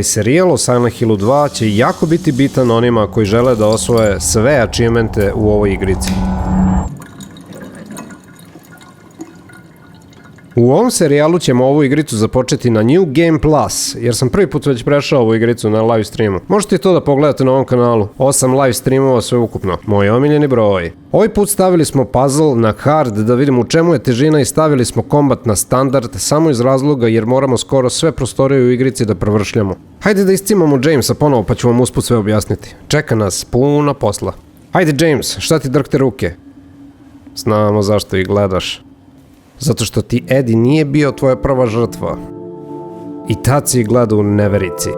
Ovaj serijal o Silent Hillu 2 će jako biti bitan onima koji žele da osvoje sve achievemente u ovoj igrici. U ovom serijalu ćemo ovu igricu započeti na New Game Plus, jer sam prvi put već prešao ovu igricu na live streamu. Možete i to da pogledate na ovom kanalu. 8 live streamova sve ukupno. Moj omiljeni broj. Ovaj put stavili smo puzzle na hard da vidimo u čemu je težina i stavili smo kombat na standard samo iz razloga jer moramo skoro sve prostorije u igrici da prevršljamo. Hajde da iscimamo Jamesa ponovo pa ću vam usput sve objasniti. Čeka nas puno posla. Hajde James, šta ti drhte ruke? Znamo zašto ih gledaš. Zato što ti Eddie nije bio tvoja prva žrtva. I tad si gleda u neverici.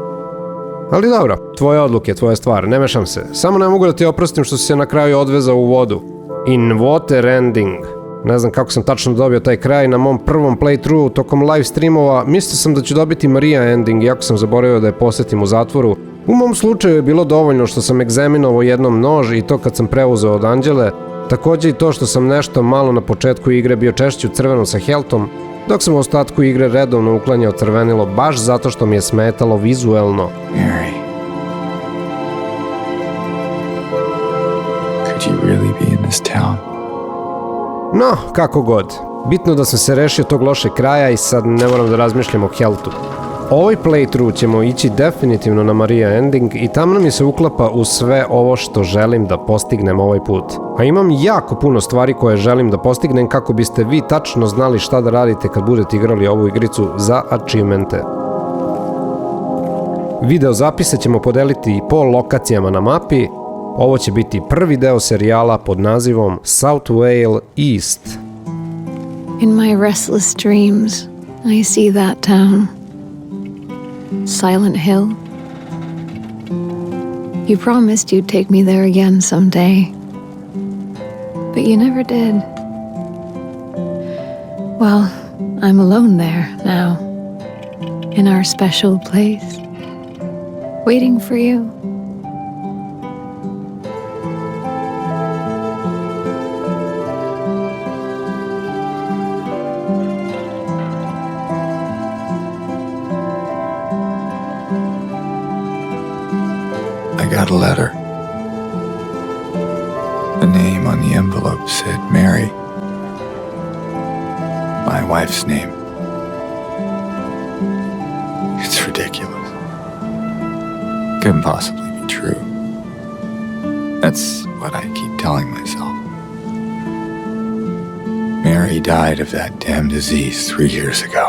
Ali dobro, tvoje odluke, tvoja stvar, ne mešam se. Samo ne mogu da ti oprostim što si se na kraju odvezao u vodu. In water ending. Ne znam kako sam tačno dobio taj kraj na mom prvom playthroughu tokom live streamova. Mislio sam da ću dobiti Maria ending, iako sam zaboravio da je posjetim u zatvoru. U mom slučaju je bilo dovoljno što sam egzaminovao jednom nož i to kad sam preuzeo od Anđele. Također i to što sam nešto malo na početku igre bio češći u crvenom sa healthom, dok sam u ostatku igre redovno uklanjao crvenilo baš zato što mi je smetalo vizuelno. Mary, could you really be in this town? No, kako god. Bitno da sam se rešio tog lošeg kraja i sad ne moram da razmišljam o healthu. Ovaj playthrough ćemo ići definitivno na Maria ending i tamno mi se uklapa u sve ovo što želim da postignem ovaj put. A imam jako puno stvari koje želim da postignem kako biste vi tačno znali šta da radite kad budete igrali ovu igricu za achievemente. Video zapise ćemo podeliti po lokacijama na mapi. Ovo će biti prvi deo serijala pod nazivom South Vale East. In my restless dreams, I see that town. Silent Hill. You promised you'd take me there again someday, but you never did. Well, I'm alone there now, in our special place, waiting for you. I got a letter. The name on the envelope said Mary. My wife's name. It's ridiculous. Couldn't possibly be true. That's what I keep telling myself. Mary died of that damn disease 3 years ago.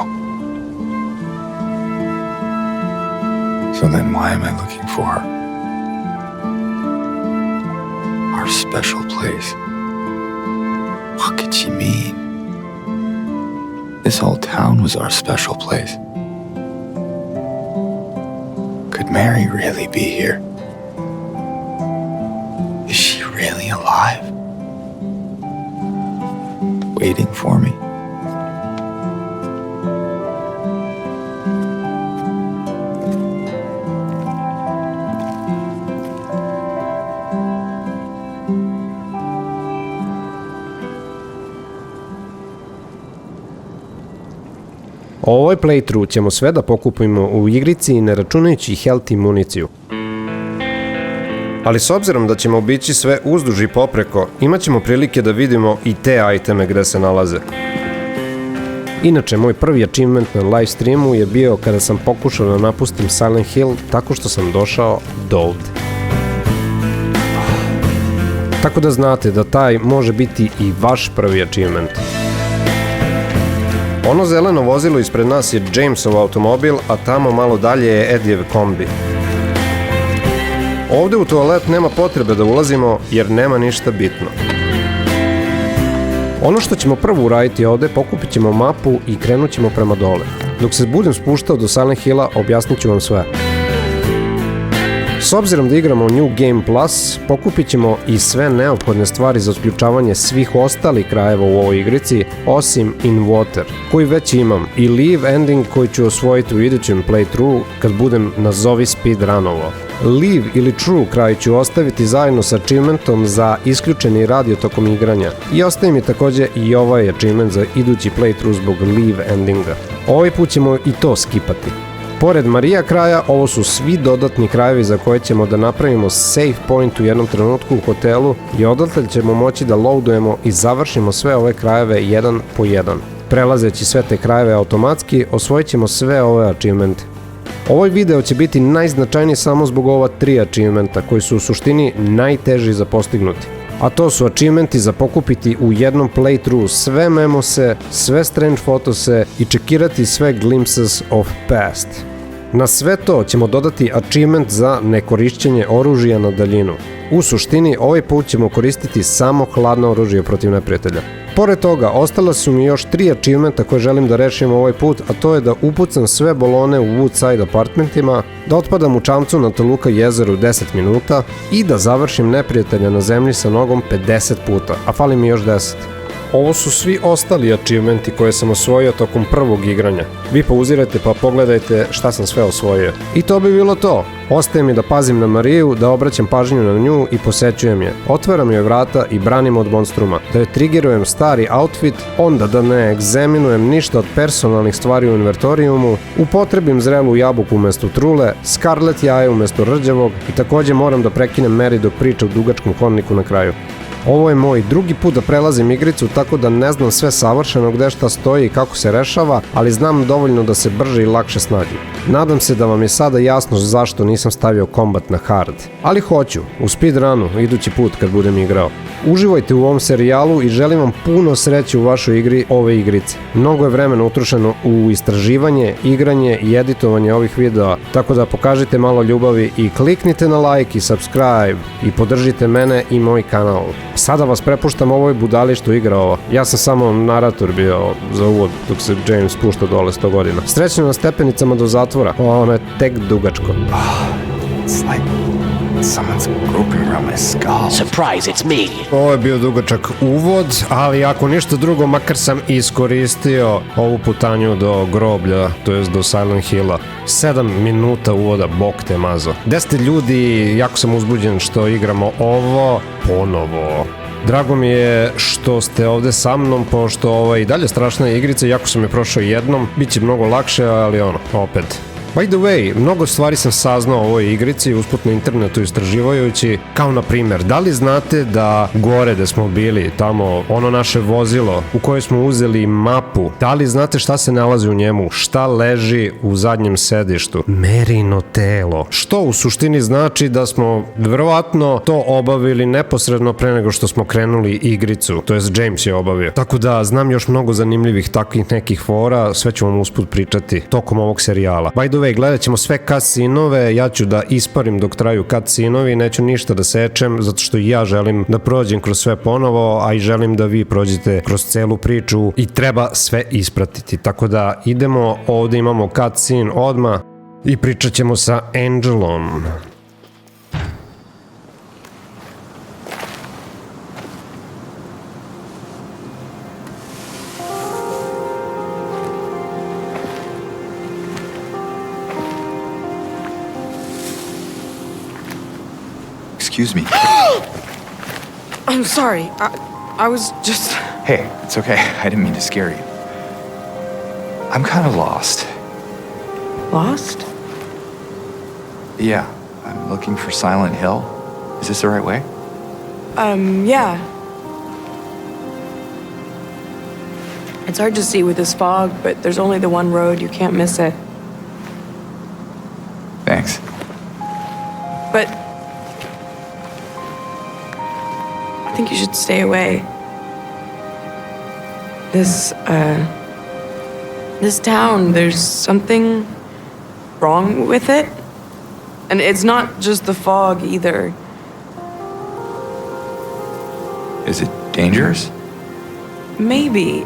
So then why am I looking for her? Our special place. What could she mean? This whole town was our special place. Could Mary really be here? Is she really alive? Waiting for me? Ovoj playthrough ćemo sve da pokupimo u igrici ne računajući health i municiju. Ali s obzirom da ćemo obići sve uzduž i popreko, imat ćemo prilike da vidimo i te iteme gde se nalaze. Inače, moj prvi achievement na live streamu je bio kada sam pokušao da napustim Silent Hill tako što sam došao do ovde. Tako da znate da taj može biti i vaš prvi achievement. Ono zeleno vozilo ispred nas je Jamesov automobil, a tamo malo dalje je Eddijev kombi. Ovde u toalet nema potrebe da ulazimo jer nema ništa bitno. Ono što ćemo prvo uraditi ovde, pokupit ćemo mapu i krenut ćemo prema dole. Dok se budem spuštao do Silent Hilla, objasnit ću vam sve. S obzirom da igramo New Game Plus, pokupit ćemo i sve neophodne stvari za otključavanje svih ostalih krajeva u ovoj igrici, osim In Water, koji već imam, i Live Ending koji ću osvojiti u idućem playthrough kad budem nazovi speedrunovo. Live ili True kraj ću ostaviti zajedno sa achievementom za isključeni radio tokom igranja i ostaje mi također i ovaj achievement za idući playthrough zbog Live Endinga. Ovaj put ćemo i to skipati. Pored Marija kraja, ovo su svi dodatni krajevi za koje ćemo da napravimo save point u jednom trenutku u hotelu i odatle ćemo moći da loadujemo i završimo sve ove krajeve jedan po jedan. Prelazeći sve te krajeve automatski, osvojit ćemo sve ove achievemente. Ovaj video će biti najznačajniji samo zbog ova 3 achievementa koji su u suštini najteži za postignuti. A to su achievementi za pokupiti u jednom playthroughu sve memose, sve strange fotose i čekirati sve glimpses of past. Na sve to ćemo dodati achievement za nekorišćenje oružja na daljinu. U suštini, ovaj put ćemo koristiti samo hladno oružje protiv neprijatelja. Pored toga, ostala su mi još 3 achievementa koje želim da rešim ovaj put, a to je da upucam sve balone u Woodside apartmentima, da otpadam u čamcu na Toluca jezeru 10 minuta i da završim neprijatelja na zemlji sa nogom 50 puta, a fali mi još 10. Ovo su svi ostali achievementi koje sam osvojio tokom prvog igranja. Vi pauzirajte pa pogledajte šta sam sve osvojio. I to bi bilo to. Ostaje mi da pazim na Mariju, da obraćam pažnju na nju i posećujem je. Otvaram joj vrata i branim od monstruma. Da joj triggerujem stari outfit, onda da ne egzaminujem ništa od personalnih stvari u inventorijumu, upotrebim zrelu jabuku umesto trule, Scarlet jaje umesto rđavog i takođe moram da prekinem Mary dok priča u dugačkom hodniku na kraju. Ovo je moj drugi put da prelazim igricu, tako da ne znam sve savršeno gde šta stoji i kako se rešava, ali znam dovoljno da se brže i lakše snađem. Nadam se da vam je sada jasno zašto nisam stavio kombat na hard. Ali hoću, u speedrunu, idući put kad budem igrao. Uživajte u ovom serijalu i želim vam puno sreće u vašoj igri ove igrice. Mnogo je vremena utrošeno u istraživanje, igranje i editovanje ovih videa, tako da pokažite malo ljubavi i kliknite na like i subscribe i podržite mene i moj kanal. Sada vas prepuštam ovoj budali što igra ovo. Ja sam samo narator bio za uvod dok se James spušta dole 100 godina. Srećno na stepenicama do zatvora. Ono je tek dugačko. It's like someone's groping around my skull. Surprise, it's me. Ovo je bio dugačak uvod, ali ako ništa drugo, makar sam iskoristio ovu putanju do groblja, to jest do Silent Hilla. 7 minuta uvoda, bog te mazo. Gde ste ljudi, jako sam uzbuđen što igramo ovo ponovo. Drago mi je što ste ovde sa mnom, pošto ovo je i dalje strašna igrica, jako sam je prošao jednom, bit će mnogo lakše, ali opet. By the way, mnogo stvari sam saznao o ovoj igrici usput na internetu istraživajući, kao na primjer, da li znate da gore gde smo bili, tamo ono naše vozilo u koje smo uzeli mapu, da li znate šta se nalazi u njemu, šta leži u zadnjem sedištu? Merino telo. Što u suštini znači da smo verovatno to obavili neposredno pre nego što smo krenuli igricu, to jest James je obavio. Tako da znam još mnogo zanimljivih takvih nekih fora, sve ću vam usput pričati tokom ovog serijala. By the way, gledat ćemo sve cutscene-ove, ja ću da isparim dok traju cutscene-ovi, neću ništa da sečem, zato što i ja želim da prođem kroz sve ponovo, a i želim da vi prođete kroz celu priču i treba sve ispratiti. Tako da idemo, ovde imamo cutscene odmah i pričat ćemo sa Angelom. Excuse me. I'm sorry. I was just... Hey, it's okay. I didn't mean to scare you. I'm kind of lost. Lost? Yeah, I'm looking for Silent Hill. Is this the right way? Yeah. It's hard to see with this fog, but there's only the one road. You can't miss it. Thanks. But... I think you should stay away. This town, there's something wrong with it. And it's not just the fog either. Is it dangerous? Maybe.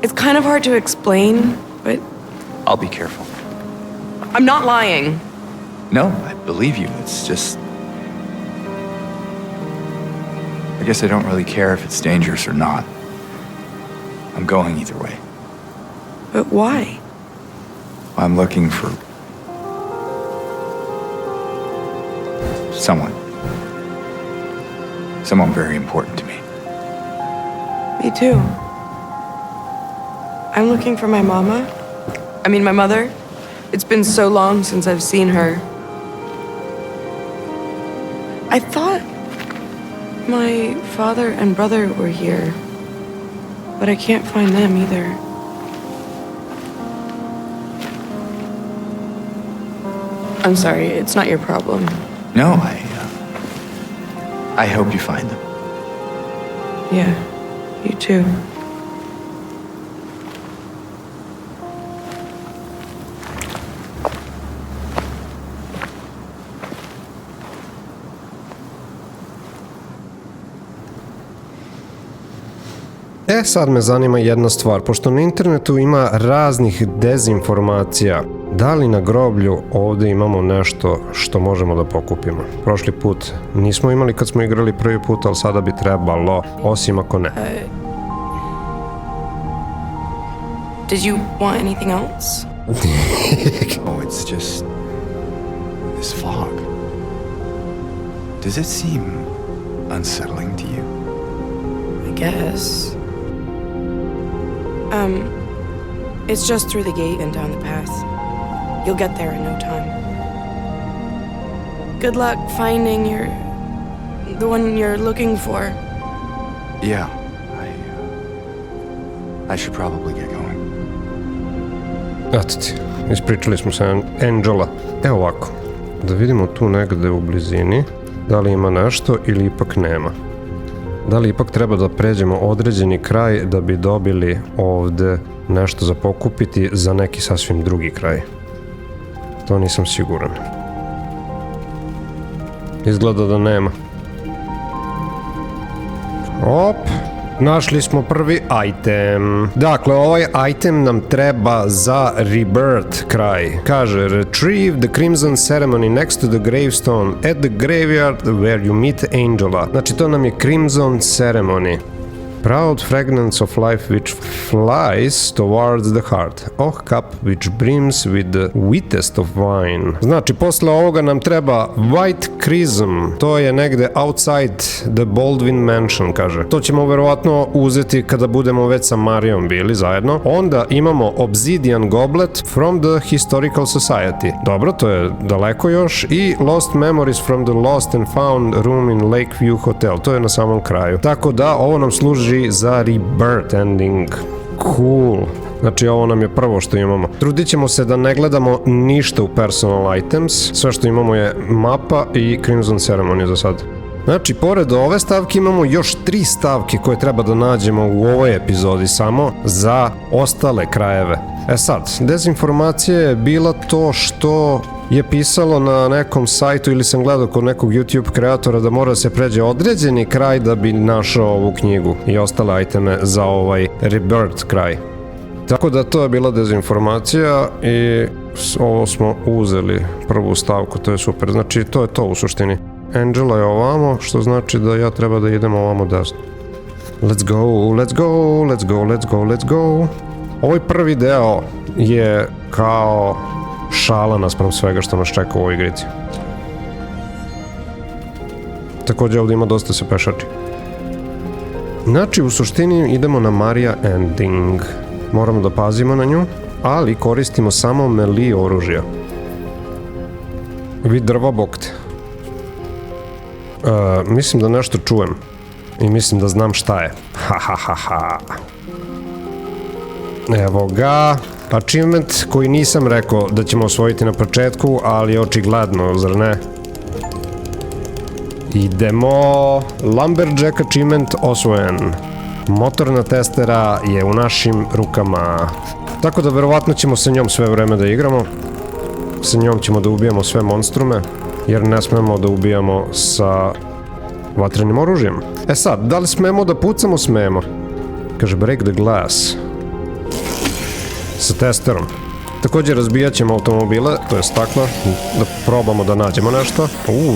It's kind of hard to explain, but I'll be careful. I'm not lying. No, I believe you. It's just... I guess I don't really care if it's dangerous or not. I'm going either way. But why? I'm looking for... someone. Someone very important to me. Me too. I'm looking for my mama. I mean, my mother. It's been so long since I've seen her. I thought my father and brother were here, but I can't find them either. I'm sorry, it's not your problem. No, I hope you find them. Yeah, you too. E, sad me zanima jedna stvar, pošto na internetu ima raznih dezinformacija. Da li na groblju ovdje imamo nešto što možemo da pokupimo? Prošli put nismo imali kad smo igrali prvi put, ali sada bi trebalo, osim ako ne. Did you want anything else? Oh, it's just this fog. Does it seem unsettling to you? I guess. It's just through the gate and down the path. You'll get there in no time. Good luck finding the one you're looking for. Yeah, I should probably get going. Eto ti, ispričali smo se Angela. Evo ovako, da vidimo tu negde u blizini, da li ima nešto ili ipak nema. Da li ipak treba da pređemo određeni kraj da bi dobili ovde nešto za pokupiti za neki sasvim drugi kraj. To nisam siguran. Izgleda da nema. Op, našli smo prvi item. Dakle, ovaj item nam treba za Rebirth kraj. Kaže, retrieve the crimson ceremony next to the gravestone at the graveyard where you meet Angela. Znači, to nam je crimson ceremony. Proud fragrance of life which flies towards the heart. Oh cup which brims with the sweetest of wine. Znači, posle ovoga nam treba White Chrism. To je negde outside the Baldwin Mansion, kaže. To ćemo verovatno uzeti kada budemo već sa Marijom bili zajedno. Onda imamo Obsidian Goblet from the Historical Society. Dobro, to je daleko još. I Lost Memories from the Lost and Found Room in Lakeview Hotel. To je na samom kraju. Tako da, ovo nam služi za Rebirth ending. Cool. Znači, ovo nam je prvo što imamo. Trudit ćemo se da ne gledamo ništa u personal items. Sve što imamo je mapa i Crimson Ceremony za sad. Znači, pored ove stavke imamo još 3 stavke koje treba da nađemo u ovoj epizodi samo za ostale krajeve. E sad, dezinformacija je bila to što je pisalo na nekom sajtu ili sam gledao kod nekog YouTube kreatora da mora se pređe određeni kraj da bi našao ovu knjigu i ostale iteme za ovaj Rebirth kraj. Tako da to je bila dezinformacija i ovo smo uzeli prvu stavku, to je super. Znači, to je to u suštini. Angela je ovamo, što znači da ja treba da idem ovamo desno. Let's go, let's go, let's go, let's go, let's go. Ovaj prvi deo je kao šala naspram svega što nas čeka u ovoj igrici. Također ovdje ima dosta se pešači. Znači, u suštini idemo na Maria ending. Moramo da pazimo na nju, ali koristimo samo melee oružja. Vi drva bokte. Mislim da nešto čujem. I mislim da znam šta je. Ha ha ha ha. Evo ga. Achievement koji nisam rekao da ćemo osvojiti na početku, ali očigledno, zar ne? Idemo. Lumberjack achievement osvojen. Motorna testera je u našim rukama. Tako da verovatno ćemo sa njom sve vreme da igramo. Sa njom ćemo da ubijamo sve monstrume, jer ne smemo da ubijamo sa vatrenim oružjem. E sad, da li smemo da pucamo? Smemo. Kaže, break the glass. Sa testerom. Također razbijat ćemo automobile, to je stakla, da probamo da nađemo nešto.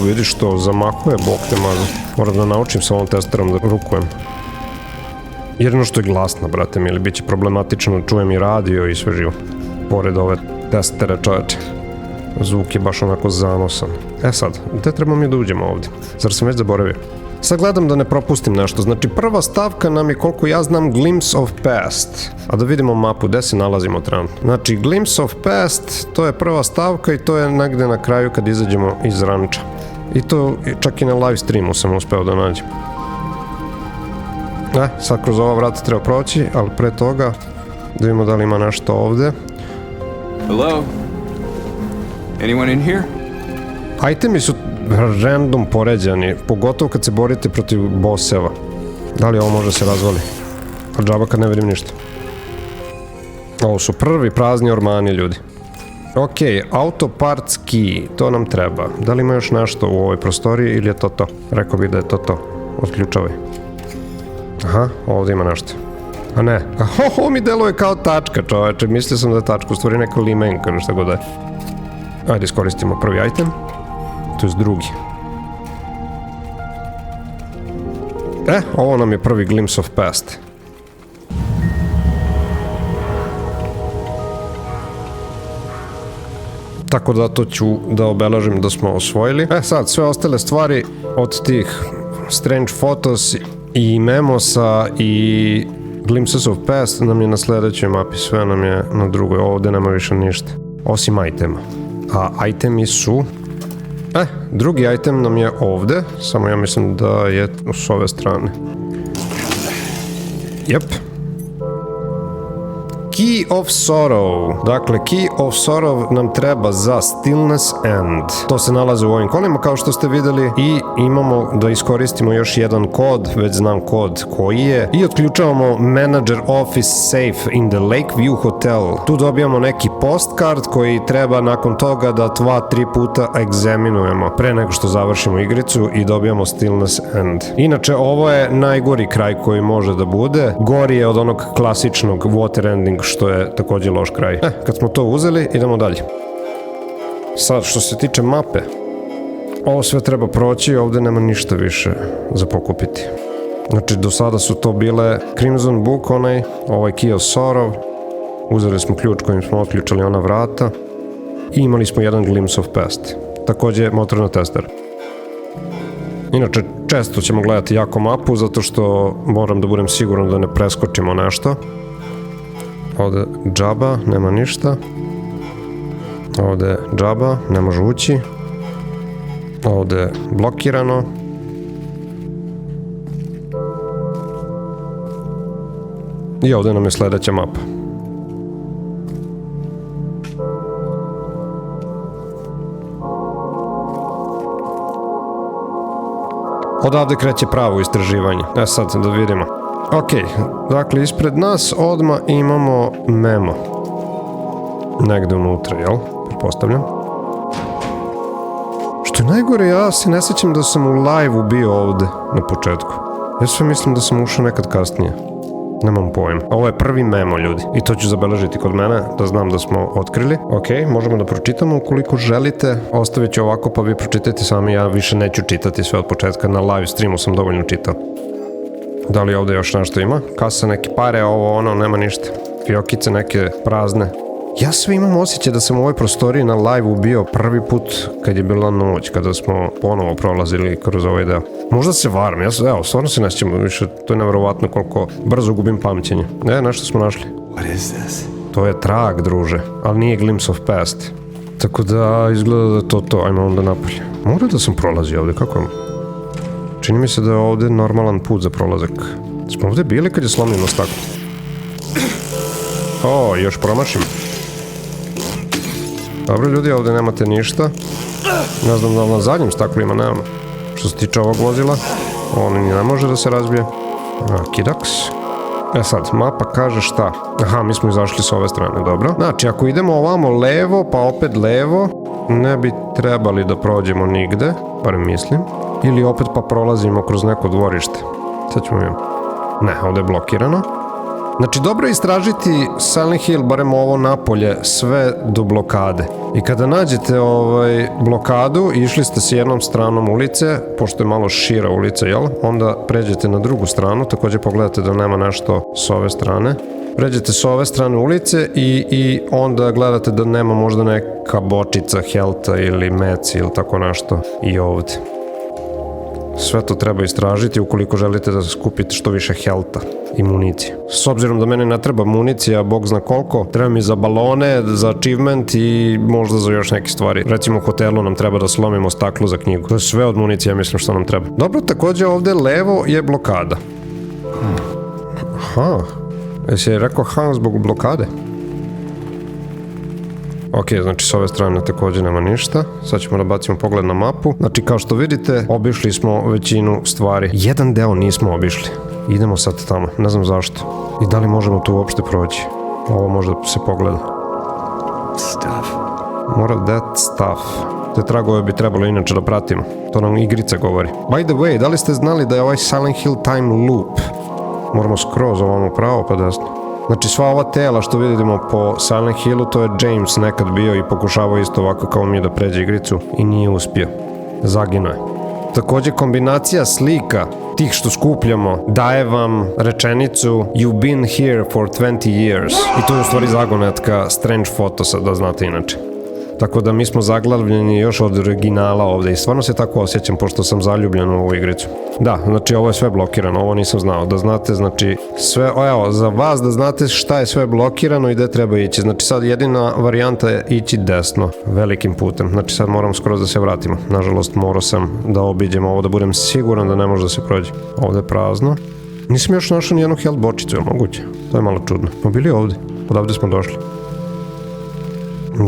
Vidiš to, zamahuje, bog te maza. Moram da naučim sa ovom testerom da rukujem. Jedino što je glasna, brate mi, ili bit će problematično, čujem i radio i sve živo. Pored ove testere, čoveče. Zvuk je baš onako zanosan. E sad, gde trebamo mi da uđemo ovde? Zar sam već zaboravio? Sad gledam da ne propustim nešto. Znači, prva stavka nam je, koliko ja znam, Glimpse of Past. A da vidimo mapu, gde se nalazimo trenutno. Znači, Glimpse of Past, to je prva stavka i to je negde na kraju kad izađemo iz ranča. I to čak i na live streamu sam uspeo da nađem. Sad kroz ova vrata treba proći, ali pre toga da vidimo da li ima nešto ovde. Hello? Anyone in here? Itemi su random poređani, pogotovo kad se borite protiv bosseva. Da li ovo može se razvali? A džaba kad ne vidim ništa. Ovo su prvi prazni ormani, ljudi. Ok, auto parts key, to nam treba. Da li ima još nešto u ovoj prostoriji ili je to to? Rekao bih da je to to. Otključavaj. Aha, ovdje ima nešto. A ne, ovo mi deluje kao tačka, čoveče. Mislio sam da je tačka, u stvari neka limenka ili šta god da je. Ajde, iskoristimo prvi item. To je drugi. Ovo nam je prvi Glimpse of Past. Tako da to ću da obelažim da smo osvojili. Sad, sve ostale stvari od tih Strange Photos i Memosa i Glimpses of Past nam je na sledećoj mapi, sve nam je na drugoj, ovde nema više ništa, osim itema. A itemi su... drugi item nam je ovde, samo ja mislim da je s ove strane. Jep. Key of Sorrow. Dakle, Key of Sorrow nam treba za Stillness End. To se nalazi u ovim kolima, kao što ste videli, i imamo da iskoristimo još jedan kod, već znam kod koji je, i otključavamo Manager Office Safe in the Lakeview Hotel. Tu dobijamo neki postcard koji treba nakon toga da 2-3 puta egzaminujemo pre nego što završimo igricu i dobijamo Stillness End. Inače, ovo je najgori kraj koji može da bude. Gori je od onog klasičnog Water Ending, što je također loš kraj. Kad smo to uzeli, idemo dalje. Sad, što se tiče mape, ovo sve treba proći, ovdje nema ništa više za pokupiti. Znači, do sada su to bile Crimson Book, ovaj Key of Sorrow, uzeli smo ključ kojim smo otključali ona vrata i imali smo jedan Glimpse of Past. Također motorna testera. Inače, često ćemo gledati jako mapu, zato što moram da budem siguran da ne preskočimo nešto. Ovdje džaba, nema ništa. Ovdje džaba, ne može ući. Ovdje blokirano. I ovdje nam je sljedeća mapa. Odavde kreće pravo istraživanje. Sad da vidimo. Ok, dakle, ispred nas odmah imamo memo. Negde unutra, jel? Pretpostavljam. Što je najgore, ja se ne sjećam da sam u live-u bio ovde na početku. Ja sve mislim da sam ušao nekad kasnije. Nemam pojma. Ovo je prvi memo, ljudi. I to ću zabeležiti kod mene, da znam da smo otkrili. Ok, možemo da pročitamo ukoliko želite. Ostavit ću ovako pa vi pročitajte sami, ja više neću čitati sve od početka. Na live streamu sam dovoljno čitao. Da li ovdje još nešto ima? Kasa, neke pare, ovo, ono, nema ništa. Fiokice neke prazne. Ja sve imam osjećaj da sam u ovoj prostoriji na live-u bio prvi put kad je bila noć, kada smo ponovo prolazili kroz ovaj deo. Možda se varam, evo, stvarno se ne sjećam više, to je nevjerovatno koliko brzo gubim pamćenje. Nešto smo našli. What is this? To je trag, druže, ali nije Glimpse of Past. Tako da izgleda da je to, ajmo onda napolje. Mora da sam prolazio ovdje, kako je? Čini mi se da je ovdje normalan put za prolazak. Smo ovdje bili kad je slomljeno staklo. O, još promašim. Dobro, ljudi, ovdje nemate ništa. Ne znam da li na zadnjim staklima nemamo. Što se tiče ovog vozila, on ni ne može da se razbije. Kidaks. Sad, mapa kaže šta? Aha, mi smo izašli s ove strane, dobro. Znači, ako idemo ovamo levo, pa opet levo, ne bi trebali da prođemo nigde, barem mislim. Ili opet pa prolazimo kroz neko dvorište. Sad ćemo vidjeti. Ne, ovdje je blokirano. Znači, dobro je istražiti Silent Hill, barem ovo napolje, sve do blokade. I kada nađete blokadu i išli ste s jednom stranom ulice, pošto je malo šira ulica, jel? Onda pređete na drugu stranu, također pogledate da nema nešto s ove strane. Pređete s ove strane ulice i onda gledate da nema možda neka bočica helta ili meci ili tako nešto i ovde. Sve to treba istražiti ukoliko želite da skupite što više helta i municije. S obzirom da meni ne treba municija, bog zna koliko, treba mi za balone, za achievement i možda za još neke stvari. Recimo u hotelu nam treba da slomimo staklo za knjigu. To je sve od municije, mislim što nam treba. Dobro, također ovde levo je blokada. Aha, jesi rekao zbog blokade? Ok, znači s ove strane također nema ništa. Sad ćemo da bacimo pogled na mapu. Znači kao što vidite, obišli smo većinu stvari. Jedan deo nismo obišli. Idemo sad tamo, ne znam zašto. I da li možemo tu uopšte proći? Ovo možda se pogleda. Stuff. Moral that stuff. Te tragove bi trebalo inače da pratimo. To nam igrica govori. By the way, da li ste znali da je ovaj Silent Hill time loop? Moramo skroz ovamo pravo pa desno. Znači sva ova tela što vidimo po Silent Hillu, to je James nekad bio i pokušavao isto ovako kao mi da pređe igricu i nije uspio. Zaginuo je. Također kombinacija slika tih što skupljamo daje vam rečenicu You've been here for 20 years. I to je u stvari zagonetka Strange Photosa, da znate inače. Tako da mi smo zaglavljeni još od originala ovde i stvarno se tako osjećam pošto sam zaljubljen u ovu igricu. Da, znači ovo je sve blokirano, ovo nisam znao. Da znate, znači sve, evo, za vas da znate šta je sve blokirano i gde treba ići. Znači sad jedina varijanta je ići desno, velikim putem. Znači sad moram skroz da se vratimo. Nažalost morao sam da obiđem ovo, da budem siguran da ne može da se prođe. Ovde je prazno. Nisam još našao nijednu health bočicu, je li moguće? To je malo čudno. Smo bili ovde, odavde smo došli.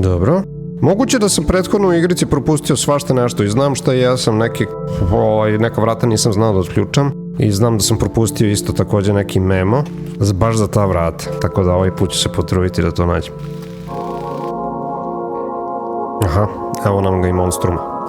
Dobro. Moguće da sam prethodno u igrici propustio svašta nešto i znam šta ja sam neka vrata nisam znao da otključam i znam da sam propustio isto također neki memo baš za ta vrata, tako da ovaj put ću se potruditi da to nađem. Aha, evo nam ga i monstruma.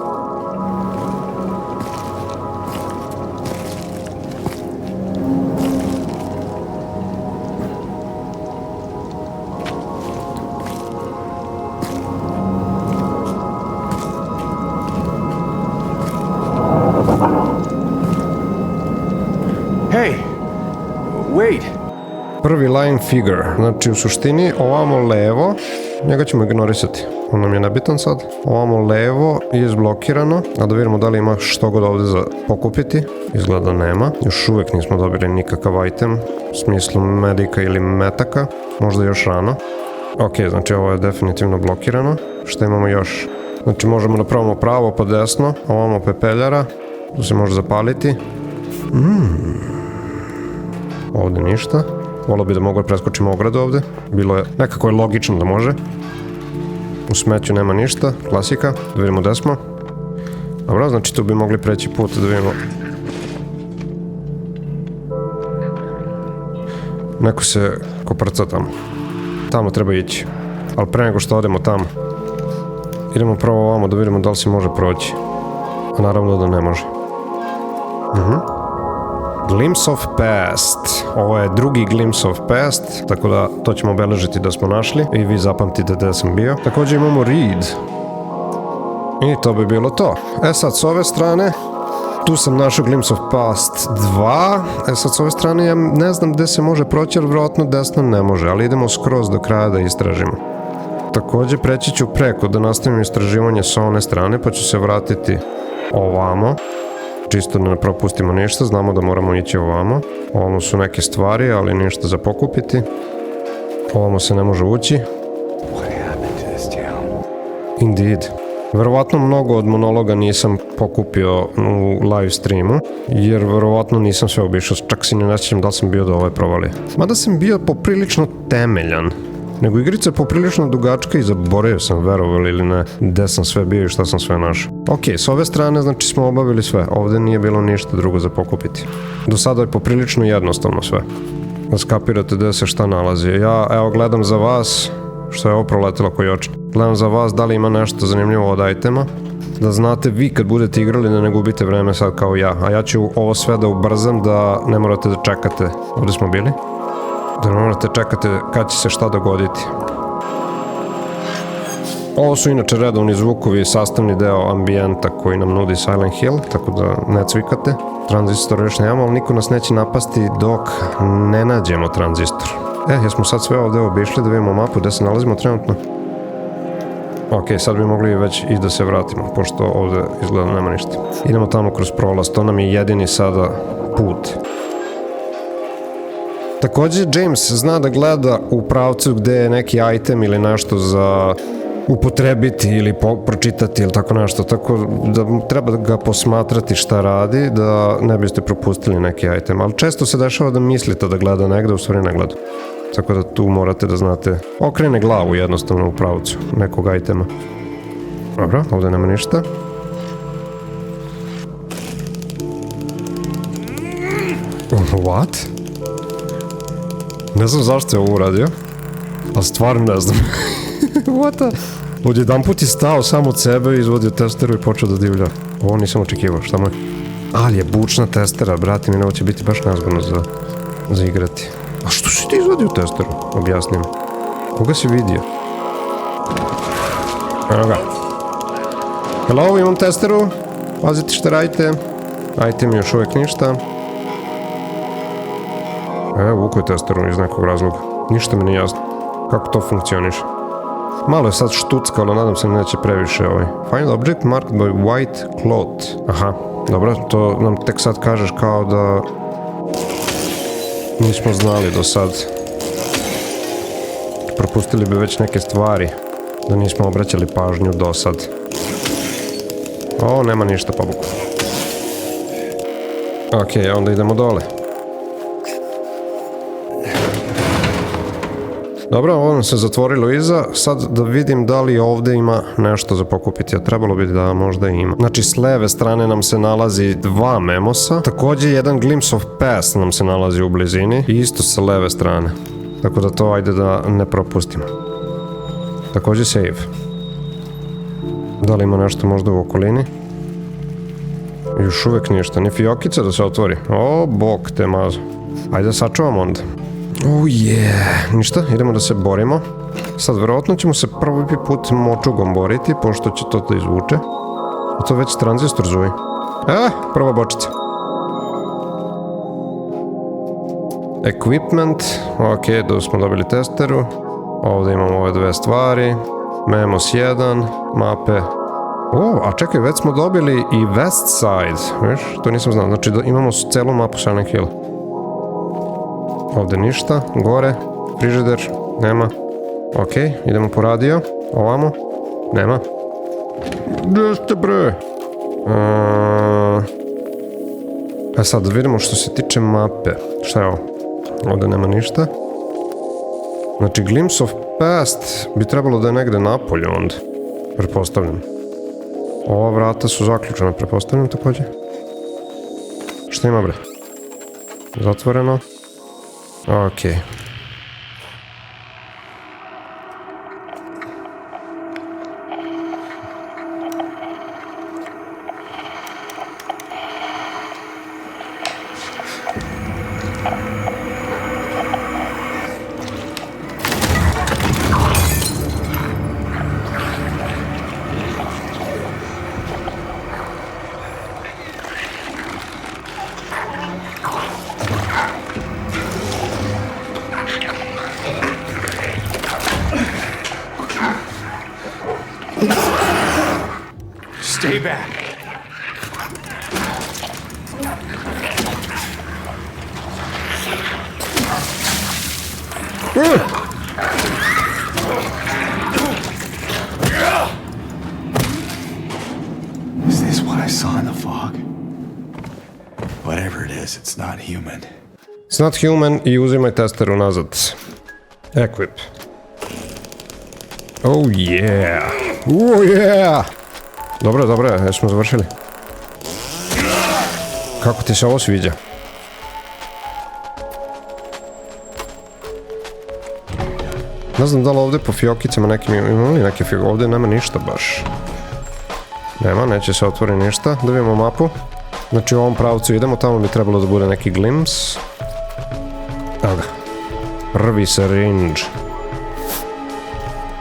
Hey, wait. Prvi line figure, znači u suštini ovamo levo, njega ćemo ignorisati, on nam je nebitan sad. Ovamo levo je izblokirano, a da vidimo da li ima što god ovde za pokupiti, izgleda nema. Još uvijek nismo dobili nikakav item, u smislu medika ili metaka, možda još rano. Ok, znači ovo je definitivno blokirano. Šta imamo još? Znači možemo da pravimo pravo pa desno, ovamo pepeljara, tu se može zapaliti. Ovde ništa. Volio bi da mogu da preskočim ogradu ovde. Bilo je, nekako je logično da može. U smeću nema ništa, klasika. Da vidimo gde smo. Dobro, znači tu bi mogli preći put da vidimo. Neko se koprca tamo. Tamo treba ići. Ali pre nego što odemo tamo, idemo prvo ovamo da vidimo da li se može proći. A naravno da ne može. Glimpse of Past. Ovo je drugi Glimpse of Past, tako da to ćemo obeležiti da smo našli i vi zapamtite gde sam bio. Također imamo Read. I to bi bilo to. E sad s ove strane, tu sam našao Glimpse of Past 2. E sad s ove strane ja ne znam gde se može proći, jer vjerojatno desno ne može, ali idemo skroz do kraja da istražimo. Također preći ću preko da nastavim istraživanje s one strane, pa ću se vratiti ovamo. Čisto da ne propustimo ništa, znamo da moramo ići ovamo. Ovamo su neke stvari, ali ništa za pokupiti. Ovamo se ne može ući. Indeed. Verovatno mnogo od monologa nisam pokupio u live streamu, jer verovatno nisam sve obišao, čak si ne sjećam da li sam bio da ovaj provalio. Mada sam bio poprilično temeljan. Nego igrica je poprilično dugačka i zaboravio sam, verovali ili ne, gde sam sve bio i šta sam sve našao. Ok, s ove strane znači smo obavili sve, ovde nije bilo ništa drugo za pokupiti. Do sada je poprilično jednostavno sve. Da skapirate gde se šta nalazi. Ja, evo, gledam za vas, što je ovo proletilo koji oči. Gledam za vas da li ima nešto zanimljivo od itema. Da znate vi kad budete igrali da ne gubite vreme sad kao ja. A ja ću ovo sve da ubrzam da ne morate da čekate. Ovde smo bili. Da ne morate čekate kad će se šta dogoditi. Ovo su inače redovni zvukovi, sastavni deo ambijenta koji nam nudi Silent Hill, tako da ne cvikate. Tranzistor još nemamo, ali niko nas neće napasti dok ne nađemo tranzistor. Jesmo sad sve ovde obišli da vidimo mapu gde se nalazimo trenutno? Ok, sad bi mogli već i da se vratimo, pošto ovde izgleda nema ništa. Idemo tamo kroz prolaz, to nam je jedini sada put. Takođe, James zna da gleda u pravcu gde je neki item ili nešto za upotrebiti ili pročitati ili tako nešto, tako da treba ga posmatrati šta radi, da ne biste propustili neki item, ali često se dešava da mislite da gleda negde, u stvari ne gleda. Tako da tu morate da znate, okrene glavu jednostavno u pravcu nekog itema. Dobro, ovde nema ništa. What? Ne znam zašto je ovo uradio, ali stvarno ne znam. What the? Odjedan put je stao sam od sebe, izvodio testeru i počeo da divlja. Ovo nisam očekivao, šta mu je? Ali je bučna testera, brate mi, ovo će biti baš nezgodno za igrati. A što si ti izvodio testeru? Objasni mi. Koga si vidio? Evo ga. Hello, imam testeru. Pazite šta radite. Ajte mi još uvijek ništa. Evo, vuko je testeru iz nekog razloga. Ništa mi nije jasno. Kako to funkcioniše? Malo je sad štuckalo, nadam se neće previše ovaj. Find object marked by white cloth. Aha, dobro, to nam tek sad kažeš kao da nismo znali do sad. Propustili bi već neke stvari, da nismo obraćali pažnju do sad. O, nema ništa, pobogu. Ok, onda idemo dole. Dobro, ovo nam se zatvorilo iza, sad da vidim da li ovde ima nešto za pokupiti, a trebalo bi da možda ima. Znači, s leve strane nam se nalazi 2 memosa, takođe jedan glimpse of past nam se nalazi u blizini i isto sa leve strane. Tako da to ajde da ne propustimo. Takođe save. Da li ima nešto možda u okolini? Još uvek ništa, ni fiokica da se otvori. O, bok te mazo. Ajde sačuvamo onda. Oh yeah, ništa, idemo da se borimo. Sad, verovatno ćemo se prvi put močugom boriti, pošto će to da izvuče. A to već tranzistor zuji. Prva bočica. Equipment, ok, da smo dobili testeru. Ovdje imamo ove 2 stvari. Memos 1, mape. A čekaj, već smo dobili i West Side, viš, to nisam znao, znači da imamo celu mapu Silent Hill. Ovde ništa, gore, frižider, nema. Ok, idemo po radio, ovamo, nema. Gde ste bre? Sad da vidimo što se tiče mape. Šta je ovo? Ovde nema ništa. Znači, glimpse of past bi trebalo da je negde napolju onda, pretpostavljam. Ova vrata su zaključena, pretpostavljam takođe. Šta ima bre? Zatvoreno. Ok. Stay back. Is this what I saw in the fog? Whatever it is, it's not human. It's not human I uzimaj testeru nazad. Equip. Oh yeah. Oh yeah. Dobro, dobro, jesmo završili. Kako ti se ovo sviđa? Ne znam da li ovdje po fiokicama nekim imali neke fioke, ovdje nema ništa baš. Nema, neće se otvori ništa. Da vidimo mapu. Znači u ovom pravcu idemo, tamo bi trebalo da bude neki glimpse. Evo ga. Prvi syringe.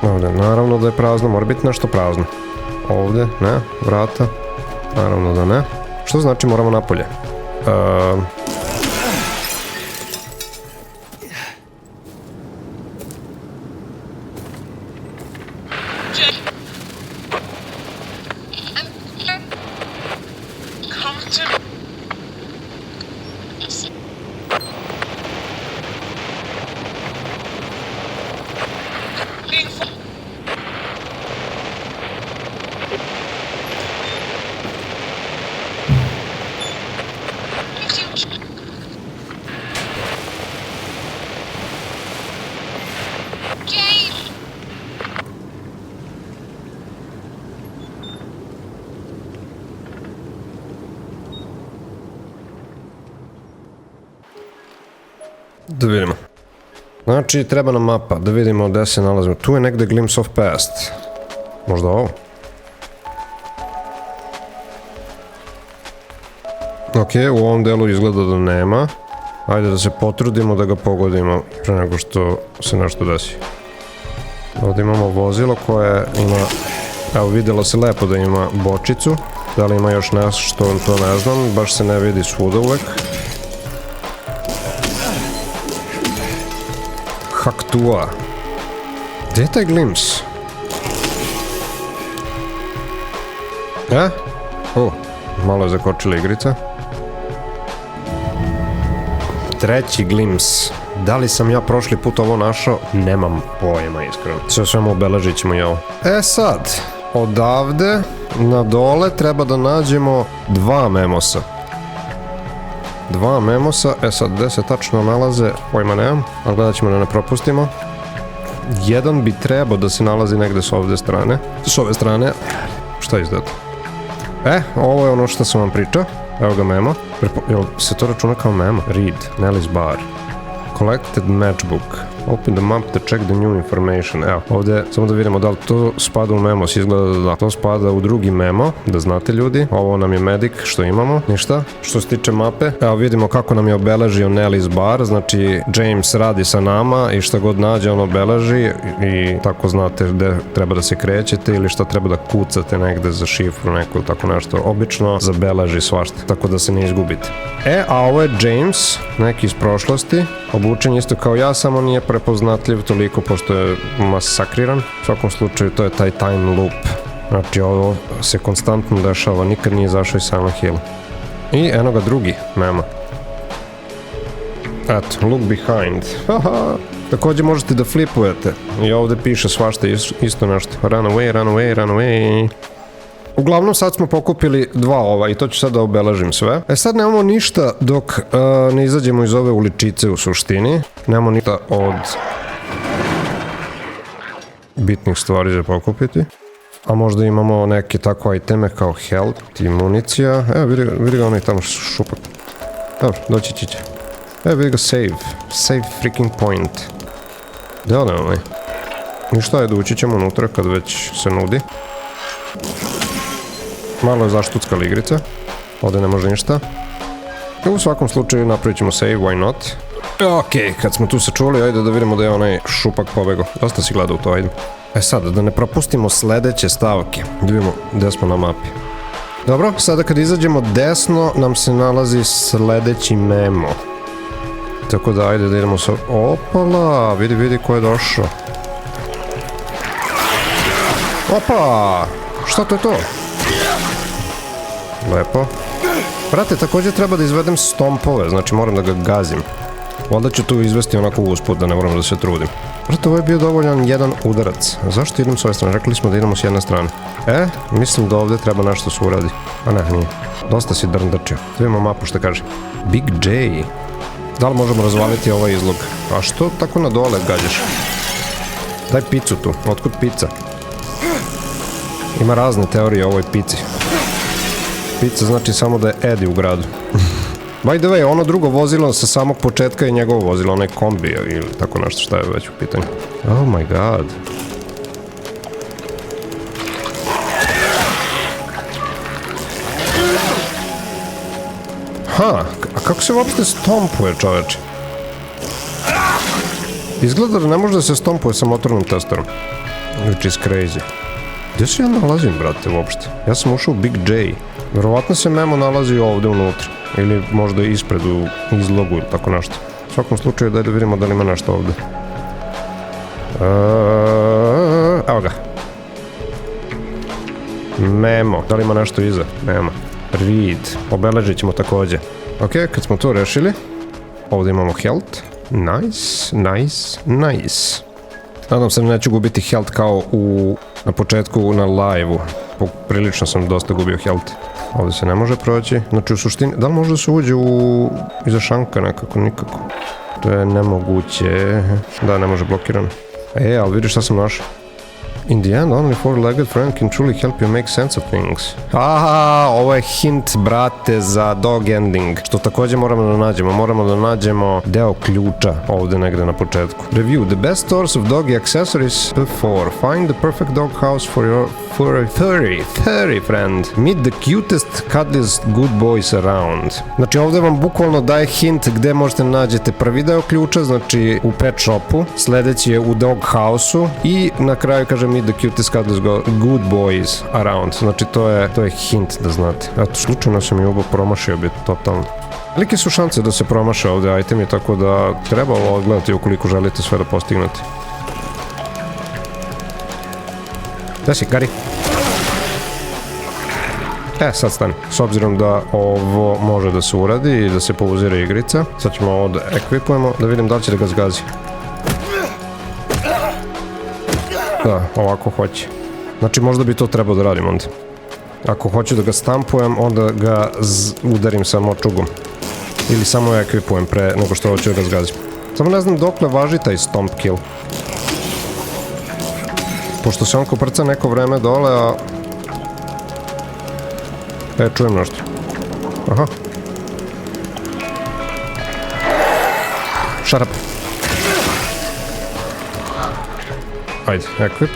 Ovdje, naravno da je prazno, mora biti nešto prazno. Ovdje, ne, vrata. Naravno da ne. Što znači moramo napolje? Da vidimo. Znači, treba nam mapa, da vidimo gde se nalazimo. Tu je negde Glimpse of Past. Možda ovo? Ok, u ovom delu izgleda da nema. Ajde da se potrudimo da ga pogodimo pre nego što se nešto desi. Ovdje imamo vozilo koje ima... Evo, vidjelo se lepo da ima bočicu. Da li ima još nešto, to ne znam. Baš se ne vidi svuda uvek. Haktua. Gdje je taj Glimpse? Malo je zakočila igrica. Treći Glimpse. Da li sam ja prošli put ovo našao? Nemam pojma, iskreno. Sve svemu obeležit ćemo i ovo. E sad, odavde na dole treba da nađemo dva memosa. Dva memosa, e sad gde se tačno nalaze, pojma nemam, ali gledat ćemo da ne propustimo. Jedan bi trebao da se nalazi negde s ove strane. S ove strane. Šta je izdato? Ovo je ono što sam vam pričao. Evo ga memo. Jel se to računa kao memo? Read, Nelly's bar. Collected matchbook. Open the map to check the new information. Evo, ovdje samo da vidimo da li to spada u memos. Izgleda da to spada u drugi memo, da znate ljudi. Ovo nam je medic što imamo, ništa. Što se tiče mape, evo vidimo kako nam je obeležio Nelly's bar. Znači, James radi sa nama i šta god nađe on obeleži i tako znate gde treba da se krećete ili šta treba da kucate negde za šifru neku ili tako nešto. Obično zabeleži svašta, tako da se ne izgubite. A ovo je James, neki iz prošlosti. Obučen isto kao ja, samo nije prepoznatljiv toliko pošto je masakriran. U svakom slučaju to je taj time loop. Znači ovo se konstantno dešava, nikad nije izašao iz Silent Hill. I eno ga drugi memo. Eto, look behind. Haha. Također možete da flipujete. I ovdje piše svašta isto nešto. Run away, run away, run away. Uglavnom sad smo pokupili dva ova i to ću sad da obeležim sve. Sad nemamo ništa dok ne izađemo iz ove uličice u suštini. Nemamo ništa od bitnih stvari za pokupiti. A možda imamo neke tako iteme kao health i municija. Evo vidi ga onaj tamo šupak. Dobro, doći će. Evo vidi ga save. Save freaking point. Gdje ode onaj? Ništa je da ući ćemo unutra kad već se nudi. Malo je zaštuckala igrica. Ovdje ne može ništa. U svakom slučaju napravit ćemo save, why not? Ok, kad smo tu se čuli, ajde da vidimo da je onaj šupak pobegao. Dosta si gledao to, ajde. Sad, da ne propustimo sledeće stavke. Da vidimo gdje smo na mapi. Dobro, sada kad izađemo desno, nam se nalazi sledeći memo. Tako da, ajde da idemo sa... Opala, vidi ko je došao. Opa! Šta to je to? Lepo. Brate, također treba da izvedem stompove, znači moram da ga gazim. Valjda ću tu izvesti onako usput da ne moram da se trudim. Brate, ovo je bio dovoljan jedan udarac. Zašto idem s ove strane? Rekli smo da idemo s jedne strane. Mislim da ovdje treba nešto se uradi. A ne, nije. Dosta si drndačio. Vidimo mapu što kaže. Big J. Da li možemo razvaliti ovaj izlog? A što tako na dole gađaš? Daj picu tu. Otkud pizza? Ima razne teorije o ovoj pici. Pizza znači samo da je Eddie u gradu. By the way, ono drugo vozilo sa samog početka je njegovo vozilo, onaj kombi ili tako nešto, šta je već u pitanju. Oh my god. A kako se uopšte stompuje, čoveče? Izgleda da ne može da se stompuje sa motornom testerom. Which is crazy. Gdje se ja nalazim, brate, uopšte? Ja sam ušao u Big J. Verovatno se Memo nalazi ovde unutra. Ili možda ispred u izlogu ili tako nešto. U svakom slučaju daj da vidimo da li ima nešto ovde. Evo ga. Memo. Da li ima nešto iza? Nema. Read. Obeležit ćemo takođe. Ok, kad smo to rešili. Ovde imamo health. Nice, nice, nice. Nadam se da neću gubiti health kao na početku na live-u. Prilično sam dosta gubio health. Ovdje se ne može proći. Znači u suštini, da li može da se uđe iza šanka nekako? Nikako. To je nemoguće. Da, ne može, blokirano. Ali vidiš šta sam našao. In the end, only four-legged friend can truly help you make sense of things. Aha, ovo je hint, brate, za dog ending. Što također moramo da nađemo. Moramo da nađemo deo ključa ovdje negde na početku. Review. The best stores of doggy accessories before. Find the perfect dog house for your furry friend. Meet the cutest, cuddliest good boys around. Znači ovdje vam bukvalno daje hint gde možete nađete prvi deo ključa, znači u pet shopu, sledeći je u dog house-u i na kraju kaže meet the cutest, cuddliest good boys around. Znači to je hint da znate. Eto, slučajno sam i ovo promašio bi totalno. Velike su šanse da se promaše ovdje itemi, tako da treba ovo odgledati ukoliko želite sve da postignete. Da si, Gari. Sad stani. S obzirom da ovo može da se uradi i da se pauzira igrica, sad ćemo ovo da ekvipujemo, da vidim da li će da ga zgazi. Da, ovako hoće. Znači možda bi to trebao da radim onda. Ako hoću da ga stampujem, onda ga udarim sa močugom. Ili samo ekvipujem pre nego što hoću da ga zgazim. Samo ne znam dokle važi taj stomp kill. Pošto se on koprca neko vreme dole, a... čujem nešto. Aha. Shut up. Ajde, equip.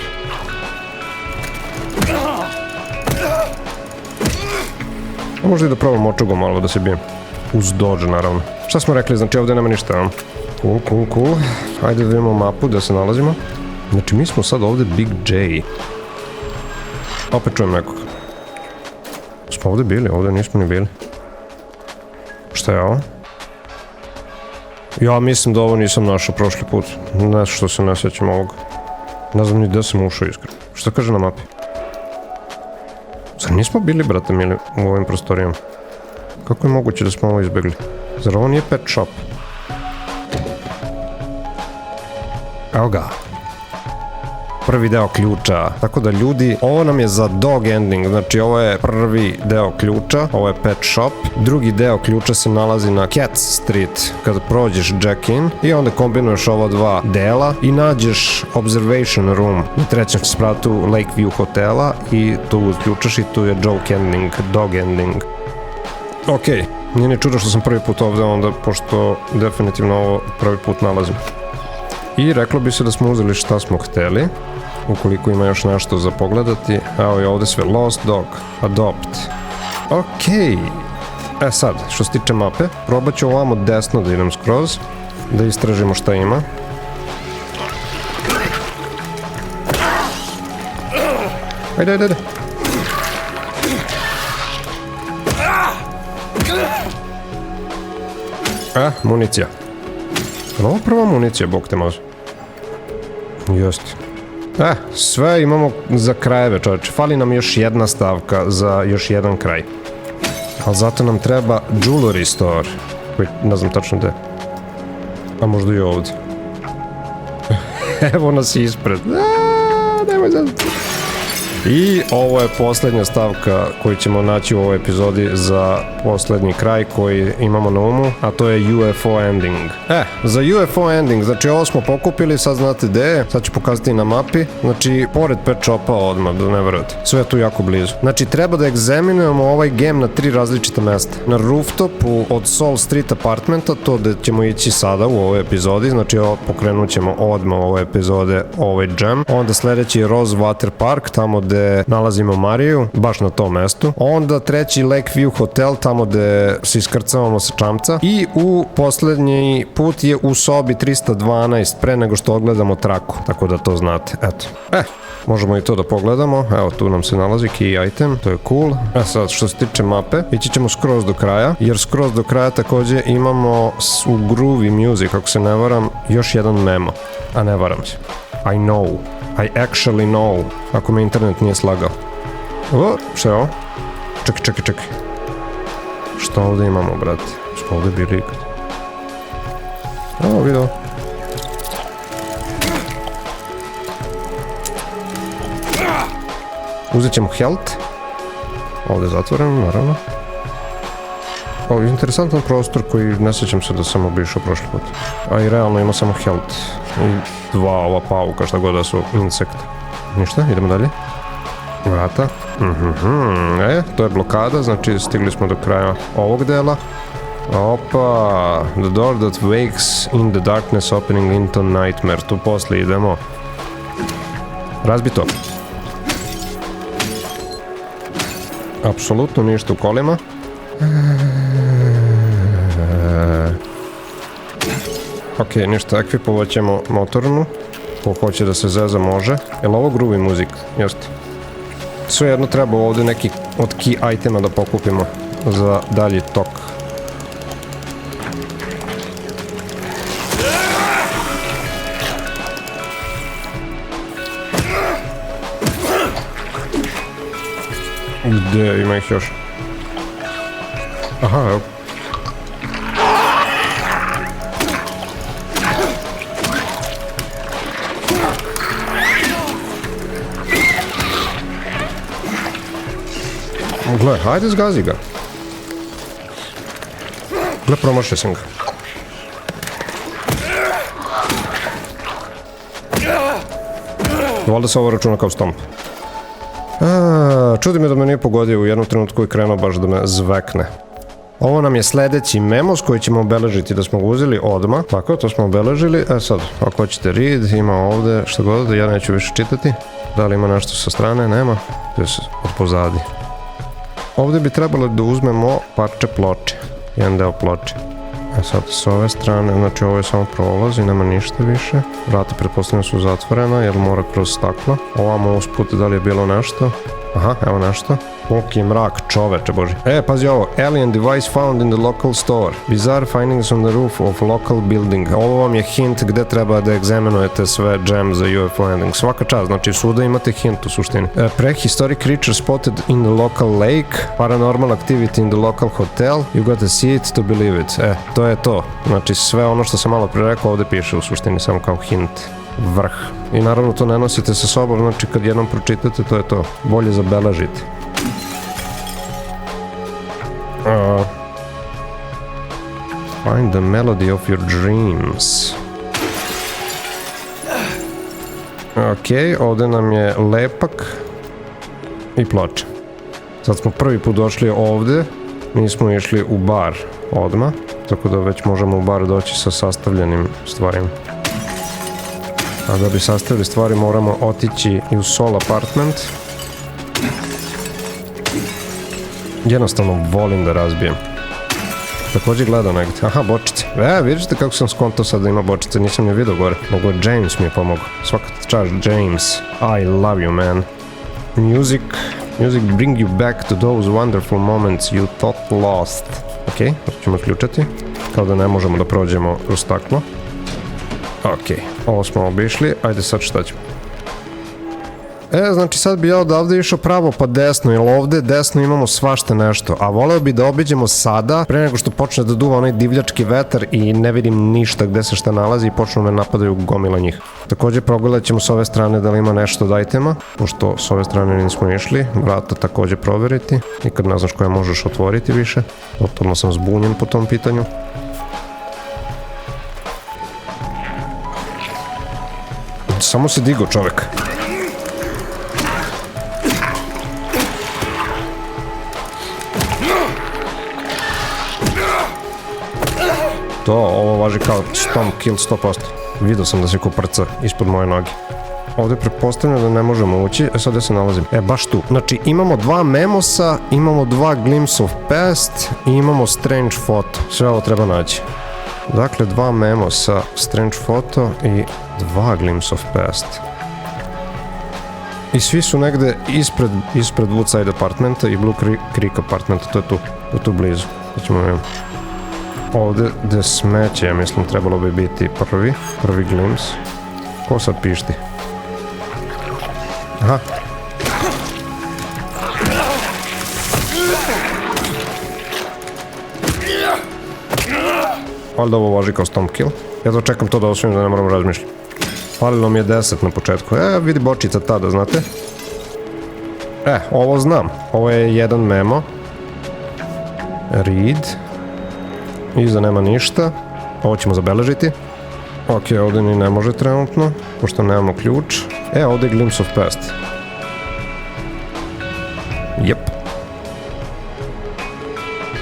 Možda i da probam očugom malo da se bijem. Uz dodge, naravno. Šta smo rekli? Znači ovdje nema ništa. Cool. Ajde da vidimo mapu gde se nalazimo. Znači mi smo sad ovdje Big J. Opet čujem nekog. Smo ovdje bili? Ovdje nismo ni bili. Šta je ovo? Ja mislim da ovo nisam našao prošli put. Nešto se ne sjećam ovog. Ne znam ni gde sam ušao iskreno. Šta kaže na mapi? Zar nismo bili, brate mili, u ovim prostorijama? Kako je moguće da smo ovo izbjegli? Zar ovo nije pet shop? Evo ga. Prvi deo ključa. Tako da ljudi, ovo nam je za dog ending, znači ovo je prvi deo ključa, ovo je pet shop. Drugi deo ključa se nalazi na Cat Street, kada prođeš Jack in i onda kombinuješ ova dva dela i nađeš observation room na trećem spratu Lakeview hotela i tu ključaš i tu je joke ending, dog ending. Ok, nije ni čudo što sam prvi put ovde onda, pošto definitivno ovo prvi put nalazim. I reklo bi se da smo uzeli šta smo hteli, ukoliko ima još nešto za pogledati. Evo je ovdje sve, Lost Dog, Adopt. Ok, sad, što se tiče mape, probat ću ovamo desno da idem skroz, da istražimo šta ima. Ajde. Municija. Ovo prva municija, bog te može. Jeste. Sve imamo za krajeve, čovječe. Fali nam još jedna stavka za još jedan kraj. Ali zato nam treba jewelry store. Koji ne znam tačno gde. A možda i ovdje. Evo nas ispred. Nemoj da... I ovo je posljednja stavka koju ćemo naći u ovoj epizodi za posljednji kraj koji imamo na umu, a to je UFO ending. Za UFO ending, znači ovo smo pokupili, sad znate gde je, sad ću pokazati na mapi, znači pored pet shopa odmah, da ne verujete. Sve je tu jako blizu. Znači treba da egzaminujemo ovaj game na 3 različita mesta. Na rooftopu od Soul Street apartmenta, to da ćemo ići sada u ovoj epizodi, znači pokrenut ćemo odmah ove epizode ovaj jam. Onda sledeći je Rose Water Park, tamo gde gde nalazimo Mariju, baš na tom mestu. Onda treći Lakeview Hotel, tamo gde se iskrcavamo sa čamca. I u poslednji put je u sobi 312 pre nego što ogledamo traku, tako da to znate. Eto. Možemo i to da pogledamo. Evo, tu nam se nalazi key item, to je cool. Sad, što se tiče mape, ići ćemo skroz do kraja, jer skroz do kraja takođe imamo u Groovy Music, ako se ne varam, još jedan memo. A ne varam se. I know. I actually know. Ako me internet nije slagao. O, šta je ovo? Čekaj. Što ovde imamo, brate? Smo ovde bili ikad. Evo, vidio. Uzet ćemo health. Ovde je zatvoreno, naravno. Ovo je interesantan prostor koji ne sjećam se da sam obišao prošli put. A i realno ima samo health. I dva ova pauka, šta god da su insekta. Ništa, idemo dalje. Vrata. To je blokada, znači stigli smo do kraja ovog dela. Opa, the door that wakes in the darkness opening into nightmare. Tu posle idemo. Razbito. Apsolutno ništa u kolima. Ok, ništa, ekvipovat ćemo motornu. Ko hoće da se zeza može. Jel ovo Groovy Music? Jeste. Sve jedno treba ovde neki od key itema da pokupimo za dalji tok. Gde ima ih još? Aha, evo. Gle, hajde zgazi ga. Gle, promašio sam ga. Valjda se ovo računa kao stomp. Čudi me da me nije pogodio u jednom trenutku i krenuo baš da me zvekne. Ovo nam je sledeći memos koji ćemo obeležiti da smo ga uzeli odmah. Tako, to smo obeležili. Sad, ako hoćete read, ima ovde što god, da ja neću više čitati. Da li ima nešto sa strane? Nema. To je od pozadi. Ovde bi trebalo da uzmemo parče ploče. Jedan deo ploče. Sad, s ove strane, znači ovo je samo prolaz i nema ništa više. Vrata pretpostavljeno su zatvorena jer mora kroz staklo. Ovamo usput da li je bilo nešto. Aha, evo nešto. Puki mrak, čoveče boži. Pazi ovo. Alien device found in the local store. Bizarre findings on the roof of local building. Ovo vam je hint gde treba da egzaminujete sve gems za UFO landing. Svaka čast, znači svuda imate hint u suštini. Prehistoric creature spotted in the local lake. Paranormal activity in the local hotel. You gotta see it to believe it. To je to. Znači sve ono što sam malo pre rekao ovde piše u suštini samo kao hint. Vrh. I naravno to ne nosite sa sobom, znači kad jednom pročitate to je to. Bolje zabeležite. Find the melody of your dreams. Ok, ovde nam je lepak i ploča. Sad smo prvi put došli ovde, mi smo išli u bar odmah, tako da već možemo u bar doći sa sastavljenim stvarima. A da bi sastavili stvari moramo otići i u Soul Apartment. Jednostavno volim da razbijem. Također gledam negdje. Aha, bočice. Vidite kako sam skontao sad da ima bočice, nisam je vidio gore. Mogu je James mi je pomogao. Svaka čast James. I love you, man. Music bring you back to those wonderful moments you thought lost. Ok, ćemo ključati. Kao da ne možemo da prođemo kroz staklo. Ok, ovo smo obišli, ajde sad šta ćemo. Znači sad bi ja odavde išao pravo pa desno, jer ovde desno imamo svašta nešto, a voleo bi da obiđemo sada, pre nego što počne da duva onaj divljački vetar i ne vidim ništa gde se šta nalazi i počnu me napadaju gomila njih. Također progledat ćemo s ove strane da li ima nešto od itema, pošto s ove strane nismo išli, vrata također proveriti, nikad ne znaš koje možeš otvoriti više, totalno sam zbunjen po tom pitanju. Samo se digo čovek. Ovo važi kao stomp kill 100%. Vidio sam da se kuprca ispod moje noge. Ovde pretpostavljam da ne možemo ući. Sad gde se nalazim? Baš tu. Znači, imamo 2 memosa, imamo 2 glimpse of past i imamo strange photo. Sve ovo treba naći. Dakle, 2 memosa, strange photo i 2 glimpse of past. I svi su negde ispred Woodside apartmenta i Blue Creek apartmenta. To je tu blizu. Da ćemo vidjeti. Ovde gde smeće, ja mislim, trebalo bi biti prvi glimpse. Ko sad pišti? Aha. Valjda ovo važi kao stomp kill. Ja to čekam to da osvijem da ne moram razmišljati. Falilo mi je 10 na početku. Vidi bočica tada, znate? Ovo znam. Ovo je jedan memo. Read. Iza nema ništa. Ovo ćemo zabeležiti. Ok, ovdje ni ne može trenutno, pošto nemamo ključ. Ovdje je glimpse of past. Jep.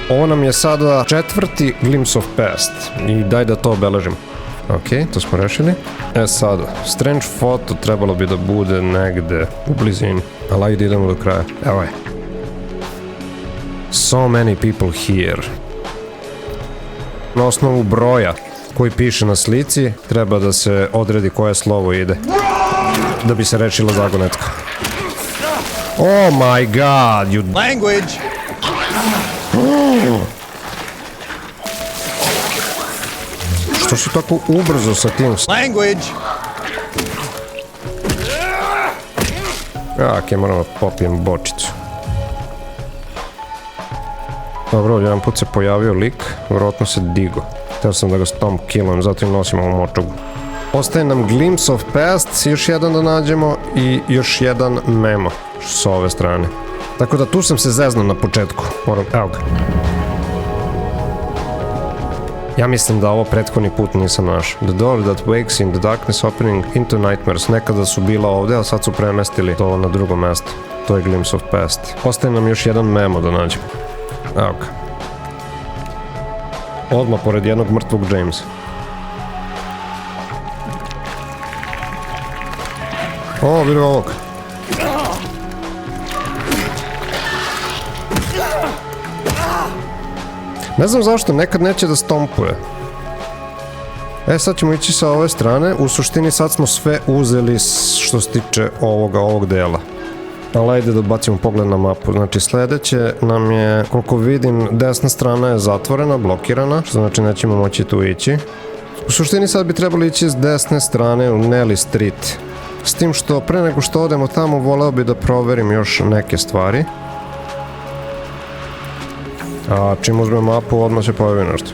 Ovo nam je sada 4. glimpse of past. I daj da to obeležim. Ok, to smo rešili. Sada, strange photo trebalo bi da bude negde u blizini. Ali ajde idemo do kraja. Evo je. So many people here. Na osnovu broja koji piše na slici, treba da se odredi koje slovo ide. Da bi se rešila zagonetka. Oh my god, you... Language! Što si tako ubrzo sa tim? Language! Ok, moram da popijem bočicu. Dobro, jedan put se pojavio lik, vjerojatno se digo. Htio sam da ga stomp killujem, zato i nosim ovu močugu. Ostaje nam glimpse of past, još jedan da nađemo i još jedan memo s ove strane. Tako da tu sam se zeznao na početku. Evo ga. Ja mislim da ovo prethodni put nisam našao. The door that wakes in the darkness opening into nightmares. Nekada su bila ovde, a sad su premestili to na drugo mesto. To je glimpse of past. Ostaje nam još jedan memo da nađemo. Evo ga. Odmah pored jednog mrtvog Jamesa. O, vidi ovog. Ne znam zašto, nekad neće da stompuje. Sad ćemo ići sa ove strane. U suštini sad smo sve uzeli što se tiče ovog dela. Ali ajde da bacimo pogled na mapu. Znači sledeće nam je, koliko vidim, desna strana je zatvorena, blokirana, što znači nećemo moći tu ići. U suštini sad bi trebali ići s desne strane u Nelly Street. S tim što pre nego što odemo tamo voleo bi da proverim još neke stvari. A čim uzmem mapu odmah se pojavi nešto.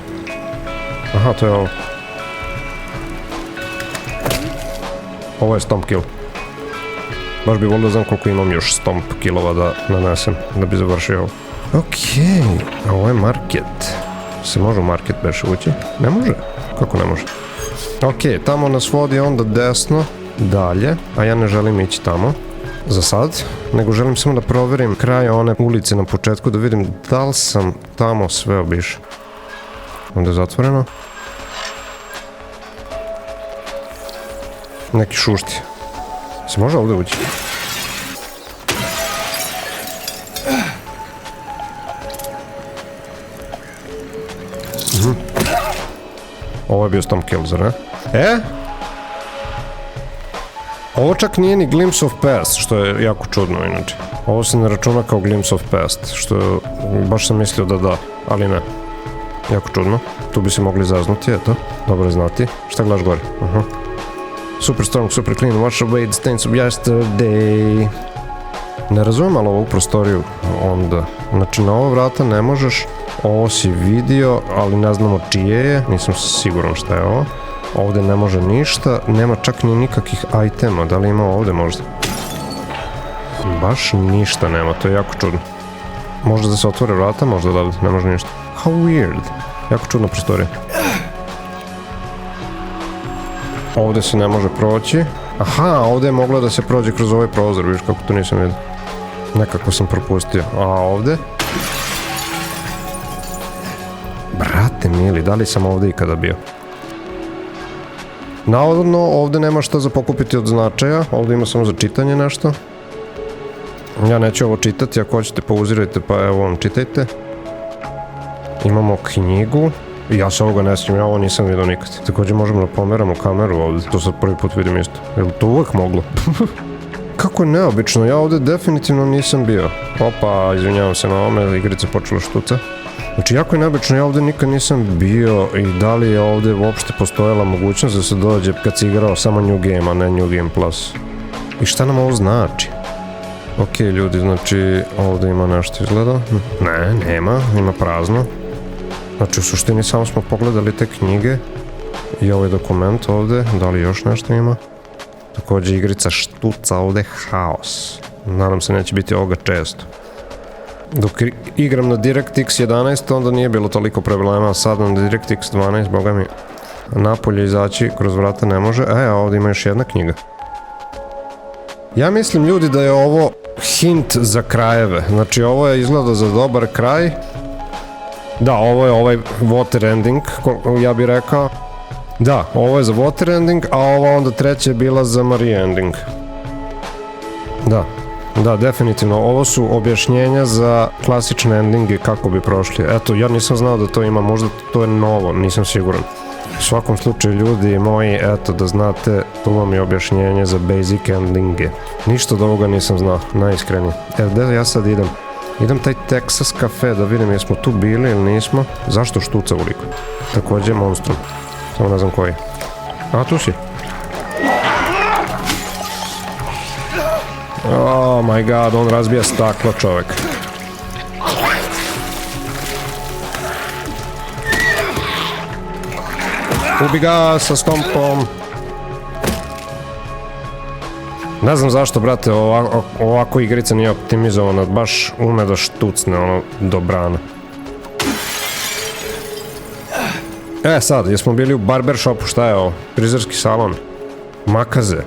Aha, to je ovo. Ovo je stomp kill. Baš bi volio da znam koliko imam još stomp killova da nanesem, da bi završio ovo. Okej, a ovo je market. Se može u market beš ući? Ne može? Kako ne može? Okej, tamo nas vodi onda desno, dalje, a ja ne želim ići tamo. Za sad, nego želim samo da proverim kraj one ulice na početku, da vidim da li sam tamo sve obišao. Onda je zatvoreno. Neki šušti. Se može ovdje ući? Ovo je bio stomp kill, zar ne? Ovo čak nije ni glimpse of past, što je jako čudno inače. Ovo se ne računa kao glimpse of past, što baš sam mislio da, ali ne. Jako čudno. Tu bi se mogli zaznuti, eto. Dobro je znati. Šta gledaš gore? Super strong, super clean, wash away the stains of yesterday. Ne razumijem ali ovu prostoriju onda. Znači na ovo vrata ne možeš. Ovo si vidio, ali ne znamo čije je. Nisam siguran šta je ovo. Ovde ne može ništa, nema čak ni nikakvih itema, da li ima ovde možda? Baš ništa nema, to je jako čudno. Možda da se otvore vrata, možda da ne može ništa. How weird. Jako čudna prostorija. Ovde se ne može proći. Aha, ovde je moglo da se prođe kroz ovaj prozor, vidiš kako to nisam vidio. Nekako sam propustio. A ovde? Brate mili, da li sam ovde ikada bio? Navodno, ovde nema šta za pokupiti od značaja, ovde ima samo za čitanje nešto. Ja neću ovo čitati, ako hoćete pauzirajte, pa evo vam čitajte. Imamo knjigu. Ja se ovoga ne sjećam, ja ovo nisam vidio nikad. Također možemo da pomeramo kameru ovde, to sad prvi put vidim isto. Je li to uvek moglo? Kako je neobično, ja ovde definitivno nisam bio. Opa, izvinjavam se na ovome, igrica počela štuca. Znači, jako je neobično, ja ovde nikad nisam bio i da li je ovde uopšte postojala mogućnost da se dođe kad si igrao samo New Game, a ne New Game Plus. I šta nam ovo znači? Ok, ljudi, znači, ovde ima nešto izgleda. Ne, nema, ima prazno. Znači, u suštini samo smo pogledali te knjige i ovaj dokument ovde, da li još nešto ima? Također igrica štuca ovde, haos. Nadam se neće biti ovoga često. Dok igram na DirectX 11, onda nije bilo toliko problema, a sad na DirectX 12, boga mi, napolje izaći kroz vrata ne može. A ovdje ima još jedna knjiga. Ja mislim, ljudi, da je ovo hint za krajeve. Znači, ovo je izgleda za dobar kraj. Da, ovo je ovaj water ending, ja bih rekao. Da, ovo je za water ending, a ova onda treća je bila za Marie ending. Da, definitivno, ovo su objašnjenja za klasične endinge kako bi prošli. Eto, ja nisam znao da to ima, možda to je novo, nisam siguran. U svakom slučaju, ljudi moji, eto, da znate, tu vam je objašnjenje za basic endinge. Ništa od ovoga nisam znao, najiskrenije. Gde ja sad idem? Idem taj Texas Cafe da vidim jesmo tu bili ili nismo. Zašto štuca uliko? Također monstrum. Samo ne znam koji. A, tu si. Oh my god, on razbija staklo, čovek. Ubi ga sa stompom. Ne znam zašto, brate, ovako igrica nije optimizovana, baš ume da štucne, ono, do brana. Sad, jesmo bili u barbershopu, šta je ovo? Frizerski salon. Makaze.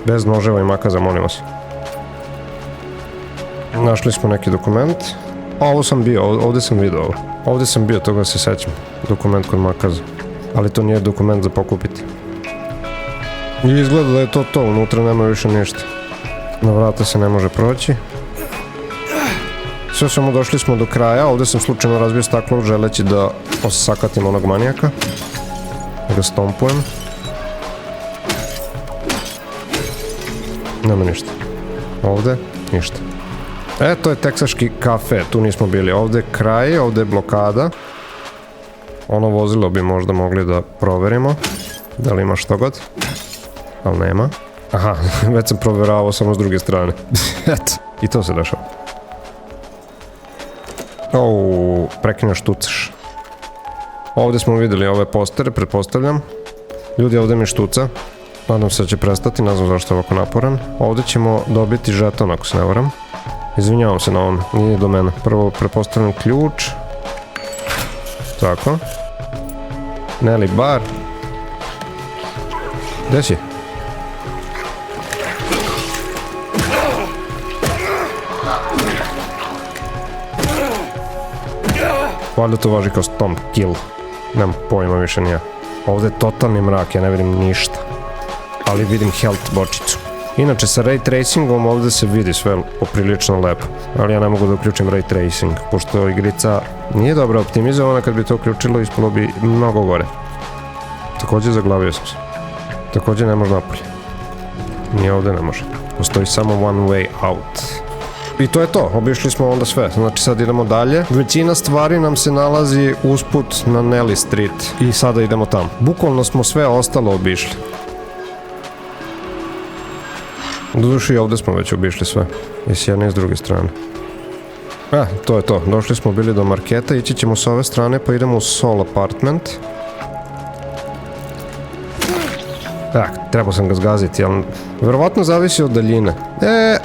Bez noževa i makaza, molim vas. Našli smo neki dokument. Ovo sam bio, ovdje sam vidio ovo. Ovdje sam bio, toga se sećam. Dokument kod makaza. Ali to nije dokument za pokupiti. I izgleda da je to, unutra nema više ništa. Na vrata se ne može proći. Sve samo došli smo do kraja, ovdje sam slučajno razbio staklo želeći da osakatim onog manijaka. Da ga stompujem. Nema ništa. Ovdje ništa. To je teksaški kafe, tu nismo bili. Ovdje je kraj, ovdje je blokada. Ono vozilo bi možda mogli da proverimo. Da li ima što god? Ali nema. Aha, već sam provjeravao samo s druge strane. Eto, i to se dešava. Prekineš štucaš. Ovdje smo vidjeli ove postere, pretpostavljam. Ljudi, ovdje mi štuca. Nadam se da će prestati, ne znam zašto je ovako naporan. Ovdje ćemo dobiti žeton, ako se ne varam. Izvinjavam se na ovom, nije do mene. Prvo pretpostavljam ključ. Tako. Nelly bar. Gde si? Valjda to važi kao stomp kill. Nemam pojma više nija. Ovdje je totalni mrak, ja ne vidim ništa. Ali vidim health bočicu. Inače, sa ray tracingom ovdje se vidi sve poprilično lepo. Ali ja ne mogu da uključim ray tracing, pošto igrica nije dobro optimizovana. Kad bi to uključilo, ispalo bi mnogo gore. Također zaglavio sam se. Također ne može napolje. Nije ovdje ne može. Postoji samo one way out. I to je to, obišli smo onda sve. Znači sad idemo dalje. Većina stvari nam se nalazi usput na Nelly Street. I sada idemo tamo. Bukvalno smo sve ostalo obišli. Doduše i ovdje smo već obišli sve. I s jedne i s druge strane. To je to. Došli smo bili do marketa. Ići ćemo s ove strane pa idemo u Soul Apartment. Trebao sam ga zgaziti, ali verovatno zavisi od daljine.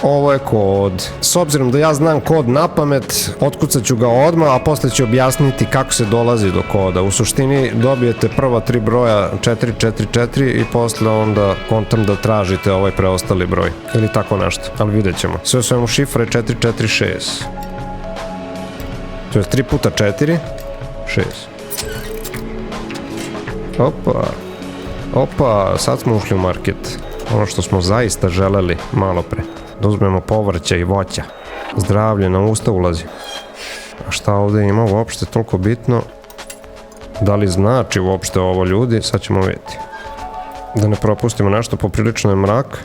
Ovo je kod. S obzirom da ja znam kod na pamet, otkucat ću ga odmah, a posle ću objasniti kako se dolazi do koda. U suštini dobijete prva 3 broja 444 i posle onda kontam da tražite ovaj preostali broj. Ili tako nešto, ali vidjet ćemo. Sve u svemu šifra je 446. To je 3 puta 4, 6. Opa. Opa, sad smo ušli u market. Ono što smo zaista želeli malo pre. Da uzmemo povrća i voća. Zdravlje na usta ulazi. A šta ovdje ima uopšte toliko bitno? Da li znači uopšte ovo ljudi? Sad ćemo vidjeti. Da ne propustimo nešto, poprilično je mrak.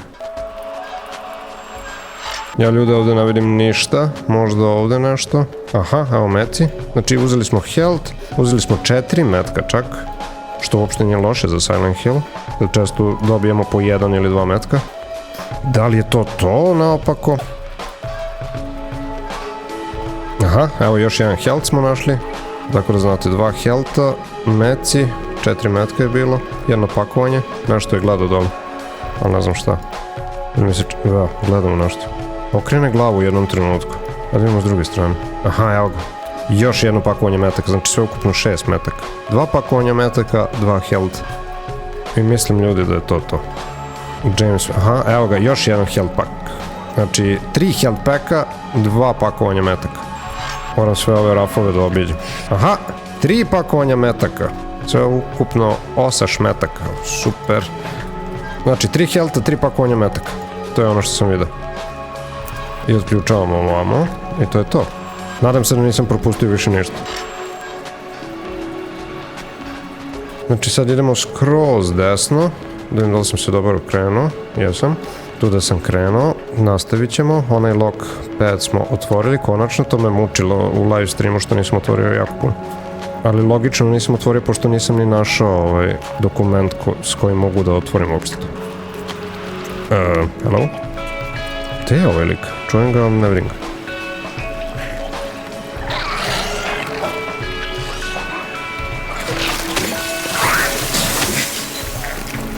Ja ljude ovdje ne vidim ništa. Možda ovdje nešto. Aha, evo meci. Znači uzeli smo health, uzeli smo 4 metka čak. Što uopšte nije loše za Silent Hill. Jer često dobijemo po 1 ili 2 metka. Da li je to naopako? Aha, evo još jedan health smo našli. Tako da znate, 2 healtha, meci, 4 metka je bilo, jedno pakovanje, nešto je gledao dole, ali ne znam šta. Da, gledamo nešto. Okrene glavu u jednom trenutku, a da vidimo s druge strane. Aha, evo ga. Još jedno pakovanje metaka, znači sve ukupno 6 metaka. 2 pakovanja metaka, 2 health. I mislim ljudi da je to. James, aha, evo ga, još jedan health pack. Znači, 3 health packa, 2 pakovanja metaka. Moram sve ove rafove da obiđem. Aha, 3 pakovanja metaka. Sve ukupno 8 metaka. Super. Znači, 3 healtha, 3 pakovanja metaka. To je ono što sam vidio. I otključavamo ovamo. I to je to. Nadam se da nisam propustio više ništa. Znači, sad idemo skroz desno. Da vidim da li sam se dobro krenuo. Jesam. Tu da sam krenuo, nastavit ćemo. Onaj lock pad smo otvorili, konačno. To me mučilo u live streamu što nisam otvorio jako puno. Ali logično nisam otvorio pošto nisam ni našao dokument s kojim mogu da otvorim uopšte to. Hello? Gde je ovaj lik? Čujem ga, ne vidim ga.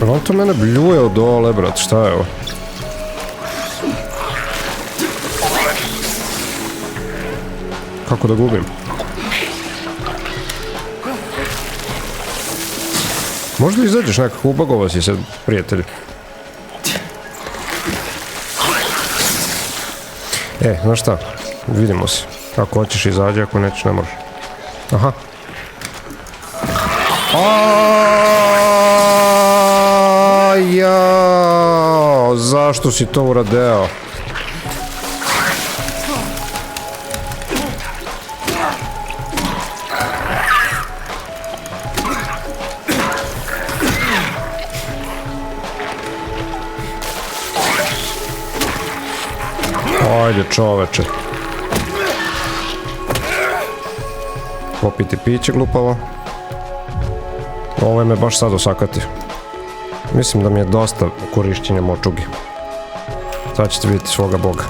On to mene bljuje od dole, brat, šta je ovo? Kako da gubim? Možda izađeš nekako, ubagova si se, prijatelju. Znaš šta? Vidimo se. Ako hoćeš izađi, ako nećeš ne možeš. Aha. Jao, zašto si to uradeo? Ajde čoveče. Popiti piće glupavo. Ovo je me baš sad osakatio. Mislim da mi je dosta korišćenja močuge. Sad ćete vidjeti svoga boga.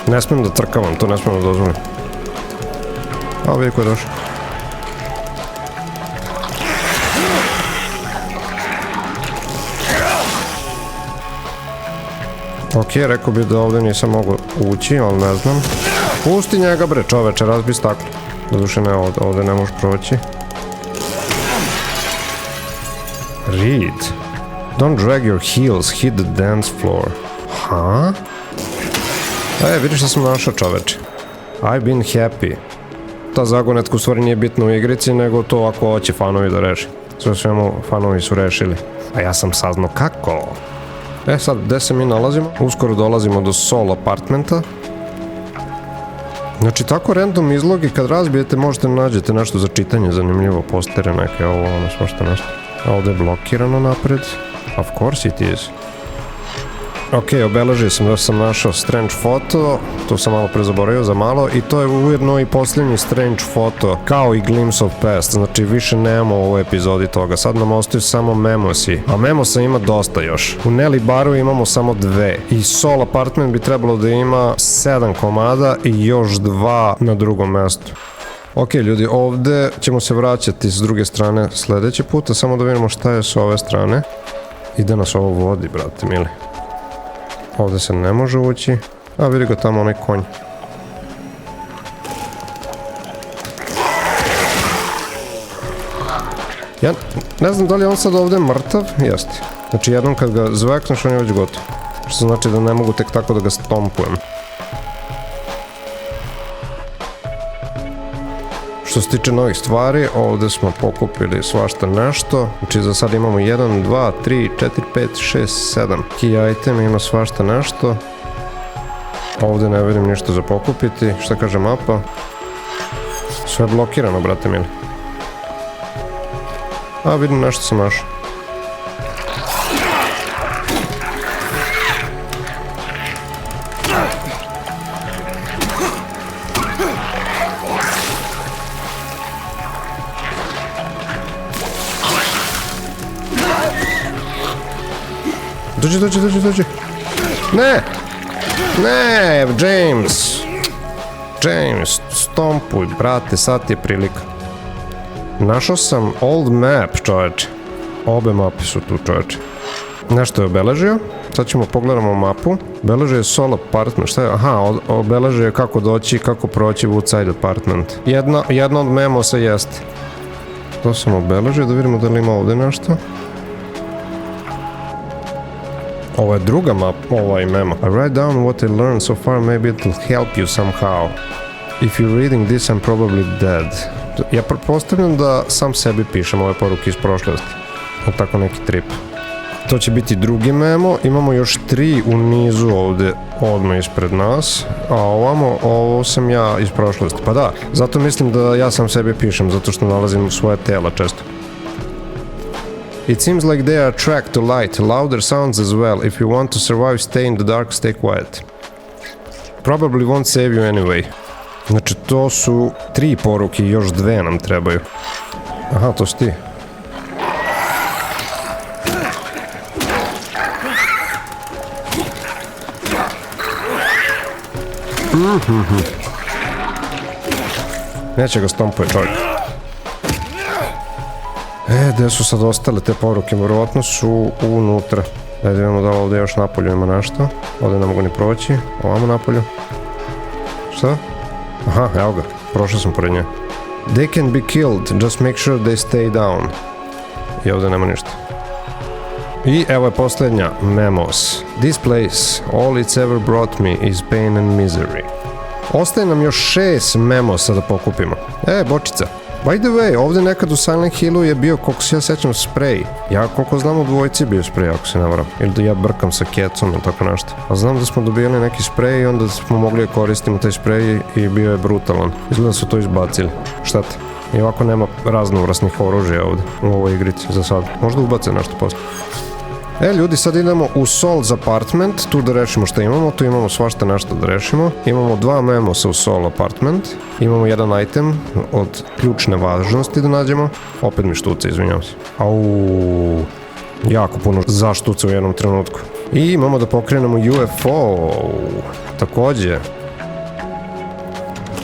Ne smijem da trkavam, to ne smijem da dozvolim. A vidi ko je došao. Ok, rekao bi da ovdje nisam mogu ući, ali ne znam. Pusti njega bre čoveče, razbi staklo. Doduše ne, ovdje ne možeš proći. Read. Don't drag your heels, hit the dance floor. Ha? Vidiš što sam našao čoveče. I've been happy. Ta zagonetka u stvari nije bitna u igrici, nego to ako hoće fanovi da reši. Sve svemu fanovi su rešili. A ja sam saznao kako. Sad, gde se mi nalazimo? Uskoro dolazimo do Soul Apartmenta. Znači, tako random izlogi, kad razbijete, možete nađete nešto za čitanje, zanimljivo, postere neke, ono, svašta nešto. A ovdje je blokirano napred. Of course it is. Ok, obeležio sam da sam našao Strange Photo, to sam malo prezaboravio za malo, i to je ujedno i posljednji Strange Photo, kao i Glimpse of Past, znači više nemamo u ovoj epizodi toga, sad nam ostaju samo memosi, a memosa ima dosta još. U Nelly baru imamo samo 2, i Soul Apartment bi trebalo da ima 7 komada i još 2 na drugom mestu. Ok ljudi, ovdje ćemo se vraćati s druge strane sljedeći puta, samo da vidimo šta je s ove strane. I da nas ovo vodi, brate mili. Ovdje se ne može ući, a vidi ga tamo onaj konj. Ja ne znam da li je on sad ovdje mrtav, jeste. Znači jednom kad ga zvekneš on je već gotov. Što znači da ne mogu tek tako da ga stompujem. Što se tiče novih stvari, ovde smo pokupili svašta nešto. Znači za sad imamo 1, 2, 3, 4, 5, 6, 7 key item, ima svašta nešto. Ovde ne vidim ništa za pokupiti. Šta kaže mapa? Sve je blokirano, brate mili. A vidim nešto sam našao. Dođi. Ne! Ne, James, stompuj, brate, sad ti je prilika. Našao sam old map, čoveče. Obe mape su tu, čoveče. Nešto je obeležio. Sad ćemo pogledamo mapu. Obeležio je Soul Apartment. Šta je? Aha, obeležio je kako doći, kako proći Woodside Apartment. Jedna od memosa jeste. To sam obeležio, da vidimo da li ima ovde nešto. Ovo je druga map, ovaj memo. I write down what I learned so far, maybe it will help you somehow. If you're reading this, I'm probably dead. Ja pretpostavljam da sam sebi pišem ove poruke iz prošlosti. Tako neki trip. To će biti drugi memo, imamo još 3 u nizu ovde odmah ispred nas, a ovamo, ovo sam ja iz prošlosti. Pa da, zato mislim da ja sam sebi pišem, zato što nalazim svoje tela često. It seems like they are tracked to light, louder sounds as well. If you want to survive, stay in the dark, stay quiet. Probably won't save you anyway. Znači, to su 3 poruke, još 2 nam trebaju. Aha, to si ti. Neće ga stompuje čovjek. Gde su sad ostale te poruke? Vjerovatno su unutra. Daj da vidimo da ovdje još napolju ima nešto. Ovdje ne mogu ni proći. Ovamo napolju. Šta? Aha, evo ga. Prošao sam pored nje. They can be killed. Just make sure they stay down. I ovdje nema ništa. I evo je posljednja. Memos. This place, all it's ever brought me is pain and misery. Ostaje nam još 6 memosa da pokupimo. Bočica. By the way, ovdje nekad u Silent Hillu je bio, koliko se ja sećam, sprej. Ja koliko znam u dvojici je bio sprej, ako se ne varam. Ili da ja brkam sa kecom ili tako nešto. A znam da smo dobijali neki sprej i onda smo mogli da koristimo taj sprej i bio je brutalan. Izgleda su to izbacili. Šteta. I ovako nema raznovrasnih oružja ovdje u ovoj igrici za sad. Možda ubace nešto posle. Ljudi, sad idemo u Soul's Apartment, tu da rešimo šta imamo, tu imamo svašta nešto da rešimo. Imamo 2 memosa u Soul Apartment, imamo jedan item od ključne važnosti da nađemo. Opet mi štuca, izvinjavam se. Jako puno zaštuca u jednom trenutku. I imamo da pokrenemo UFO, takođe.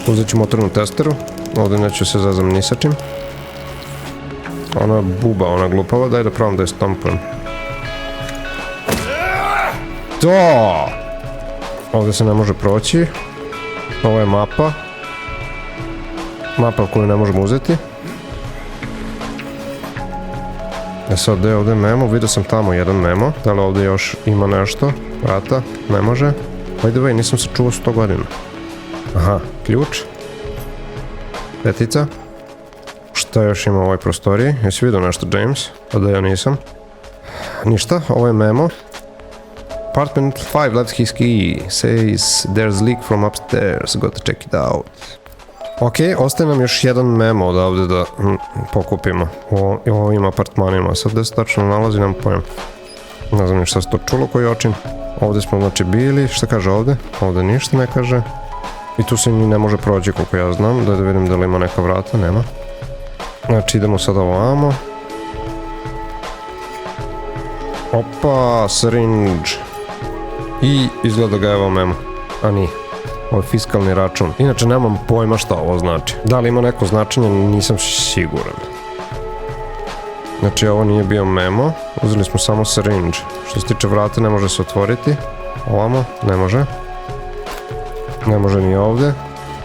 Uzet ću motornu testeru, ovdje neću se zazam ni sa čim. Ona buba, ona glupava, daj da probam da je stompujem. To! Ovdje se ne može proći. Ovo je mapa. Mapa koju ne možemo uzeti. Sad gdje je ovdje memo? Vidio sam tamo jedan memo. Da li ovdje još ima nešto? Vrata? Ne može. By the way, nisam se čuo 100 godina. Aha, ključ. Petica. Šta još ima u ovoj prostoriji? Jesi vidio nešto, James? A da ja nisam. Ništa, ovo je memo. Apartment 5 left his key, says there's leak from upstairs, gotta check it out. Ok, ostaje nam još jedan memo odavde da pokupimo u ovim apartmanima. Sad gde se tačno nalazi, nemam pojem. Ne znam šta se to čulo koji očin. Ovdje smo znači bili, šta kaže ovdje? Ovdje ništa ne kaže. I tu se ni ne može proći koliko ja znam, da vidim da li ima neka vrata, nema. Znači idemo sad ovamo. Opa, syringe. I izgleda ga evo memo. A nije. Ovo je fiskalni račun. Inače nemam pojma šta ovo znači. Da li ima neko značenje, nisam siguran. Znači ovo nije bio memo. Uzeli smo samo syringe. Što se tiče vrata ne može se otvoriti. Ovamo ne može. Ne može ni ovdje.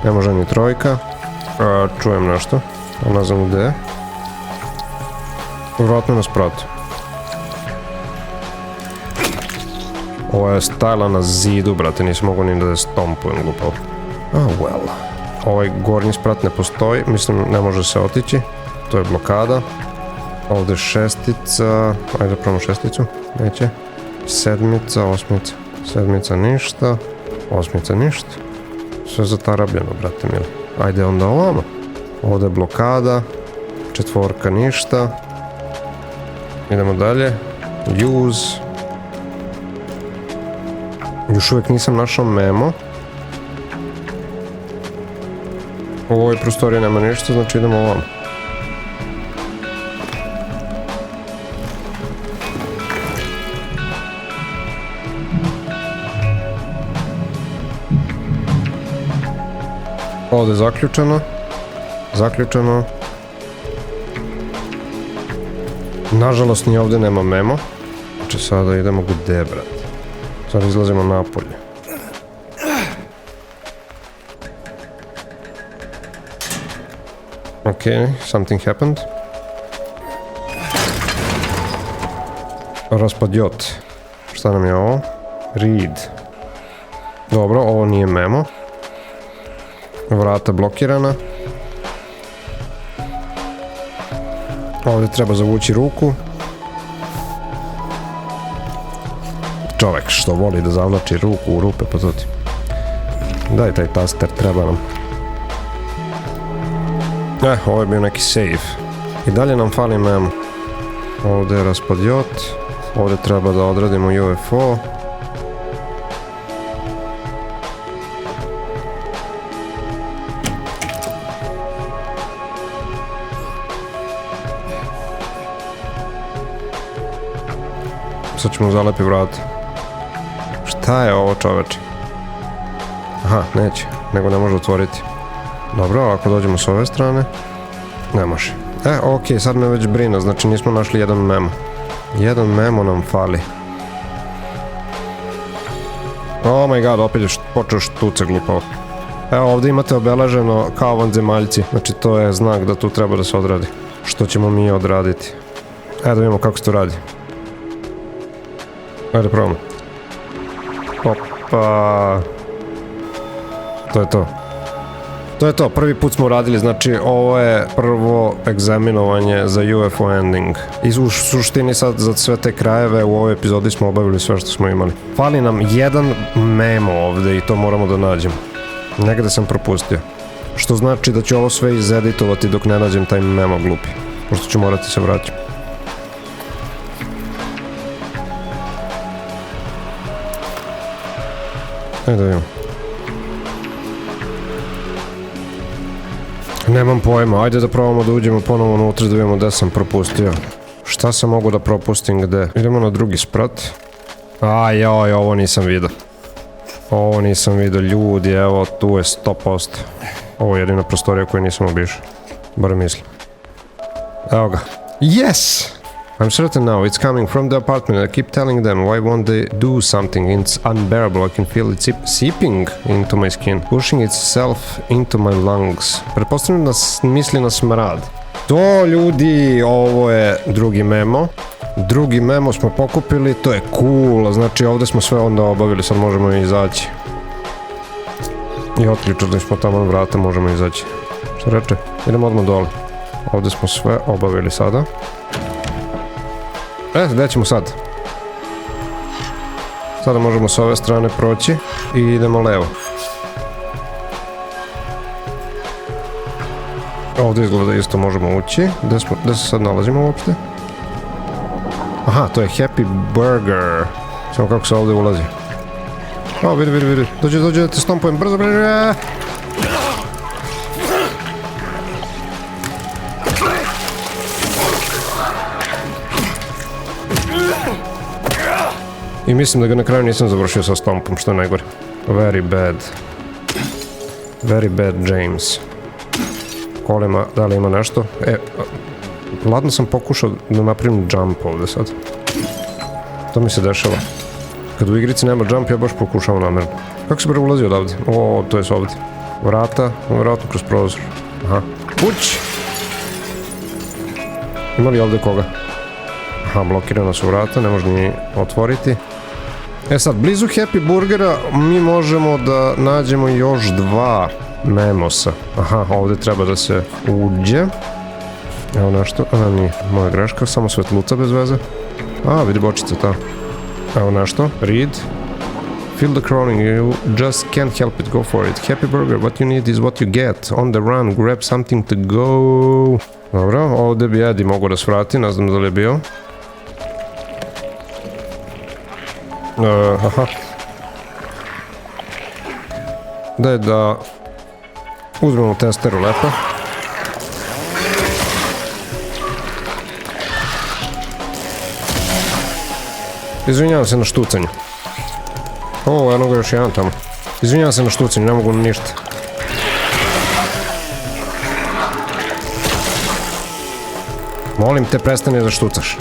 Ne može ni trojka. Čujem nešto. Ne znam gde je. Vratno nas prati. Ovo je stajala na zidu, brate, nisam mogu ni da je stompujem glupo. Oh well. Ovaj gornji sprat ne postoji, mislim ne može se otići. To je blokada. Ovdje šestica, ajde probamo šesticu, neće. Sedmica, osmica, sedmica ništa, osmica ništa. Sve zatarabljeno, brate mili. Ajde onda ovamo. Ovdje je blokada, četvorka ništa. Idemo dalje. Use. Još uvijek nisam našao memo. U ovoj prostoriji nema ništa, znači idemo ovamo. Ovdje je zaključeno. Zaključeno. Nažalost ni ovdje nema memo. Znači sada idemo gdje, brate? Sad izlazimo napolje. Ok, something happened. Raspadjot. Šta nam je ovo? Read. Dobro, ovo nije memo. Vrata blokirana. Ovdje treba zavući ruku. Čovjek što voli da zavlači ruku u rupe, pa to ti. Daj taj taster, treba nam. Ovo je bio neki save. I dalje nam fali memo. Ovdje je raspadjot. Ovdje treba da odradimo UFO. Sad ćemo zalepi vrata. Šta je ovo, čoveče? Aha, neće, nego ne može otvoriti. Dobro, ako dođemo s ove strane, ne može. Ok, sad me već brine, znači nismo našli jedan memo. Jedan memo nam fali. Oh my god, opet je počeo štuce glupavo. Evo, ovdje imate obeleženo kao vanzemaljci, znači to je znak da tu treba da se odradi. Što ćemo mi odraditi? Da vidimo kako se to radi. Ajde, probamo. Opa. To je to. To je to, prvi put smo uradili, znači ovo je prvo egzaminovanje za UFO ending. I u suštini sad za sve te krajeve u ovoj epizodi smo obavili sve što smo imali. Fali nam jedan memo ovdje i to moramo da nađemo. Negde sam propustio. Što znači da ću ovo sve izeditovati dok ne nađem taj memo glupi. Pošto ću morati se vraćati. Ajde da vidimo. Nemam pojma, ajde da probamo da uđemo ponovo unutra da vidimo gde sam propustio. Šta sam mogu da propustim gde? Idemo na drugi sprat. Joj, ovo nisam vidio. Ovo nisam vidio, ljudi, evo tu je 100%. Ovo je jedina prostorija koju nisam obišao. Bar mislim. Evo ga. Yes! I'm certain now, it's coming from the apartment. I keep telling them, why won't they do something? It's unbearable, I can feel it seeping into my skin, pushing itself into my lungs. Pretpostavljam da misli na smrad. To, ljudi, ovo je drugi memo. Drugi memo smo pokupili, to je cool, znači ovdje smo sve onda obavili, sad možemo izaći. I otključili smo tamo vrata, možemo izaći. Što reče? Idemo odmah dole. Ovdje smo sve obavili sada. Gdje ćemo sad? Sada možemo s ove strane proći i idemo levo. Ovdje izgleda isto možemo ući. Gdje se sad nalazimo uopšte? Aha, to je Happy Burger. Samo kako se ovdje ulazi. Vidi. Dođe da te stompujem. Brzo. I mislim da ga na kraju nisam završio sa stompom, što je najgore. Very bad. Very bad, James. Kolima, da li ima nešto? Ladno sam pokušao da napravim jump ovdje sad. To mi se dešava. Kad u igrici nema jump, ja baš pokušavam namjerno. Kako se bre ulazi odavde? To je ovdje. Vrata, vjerojatno kroz prozor. Aha. Uć! Ima li ovdje koga? Aha, blokirana su vrata, ne može ni otvoriti. Sad, blizu Happy Burgera mi možemo da nađemo još dva memosa. Aha, ovdje treba da se uđe. Evo nešto, nije moja greška, samo svetluca bez veze. Vidi bočica ta. Evo nešto, read. Feel the crawling, you just can't help it, go for it. Happy burger, what you need is what you get. On the run, grab something to go. Dobro, ovdje bi Eddie mogo da svrati, ne znam da li je bio. Aha. Daj da uzmemo testeru lepo. Izvinjavam se na štucanju. Eno ga još jedan tamo. Izvinjavam se na štucanju, ne mogu ništa. Molim te, prestani da štucaš.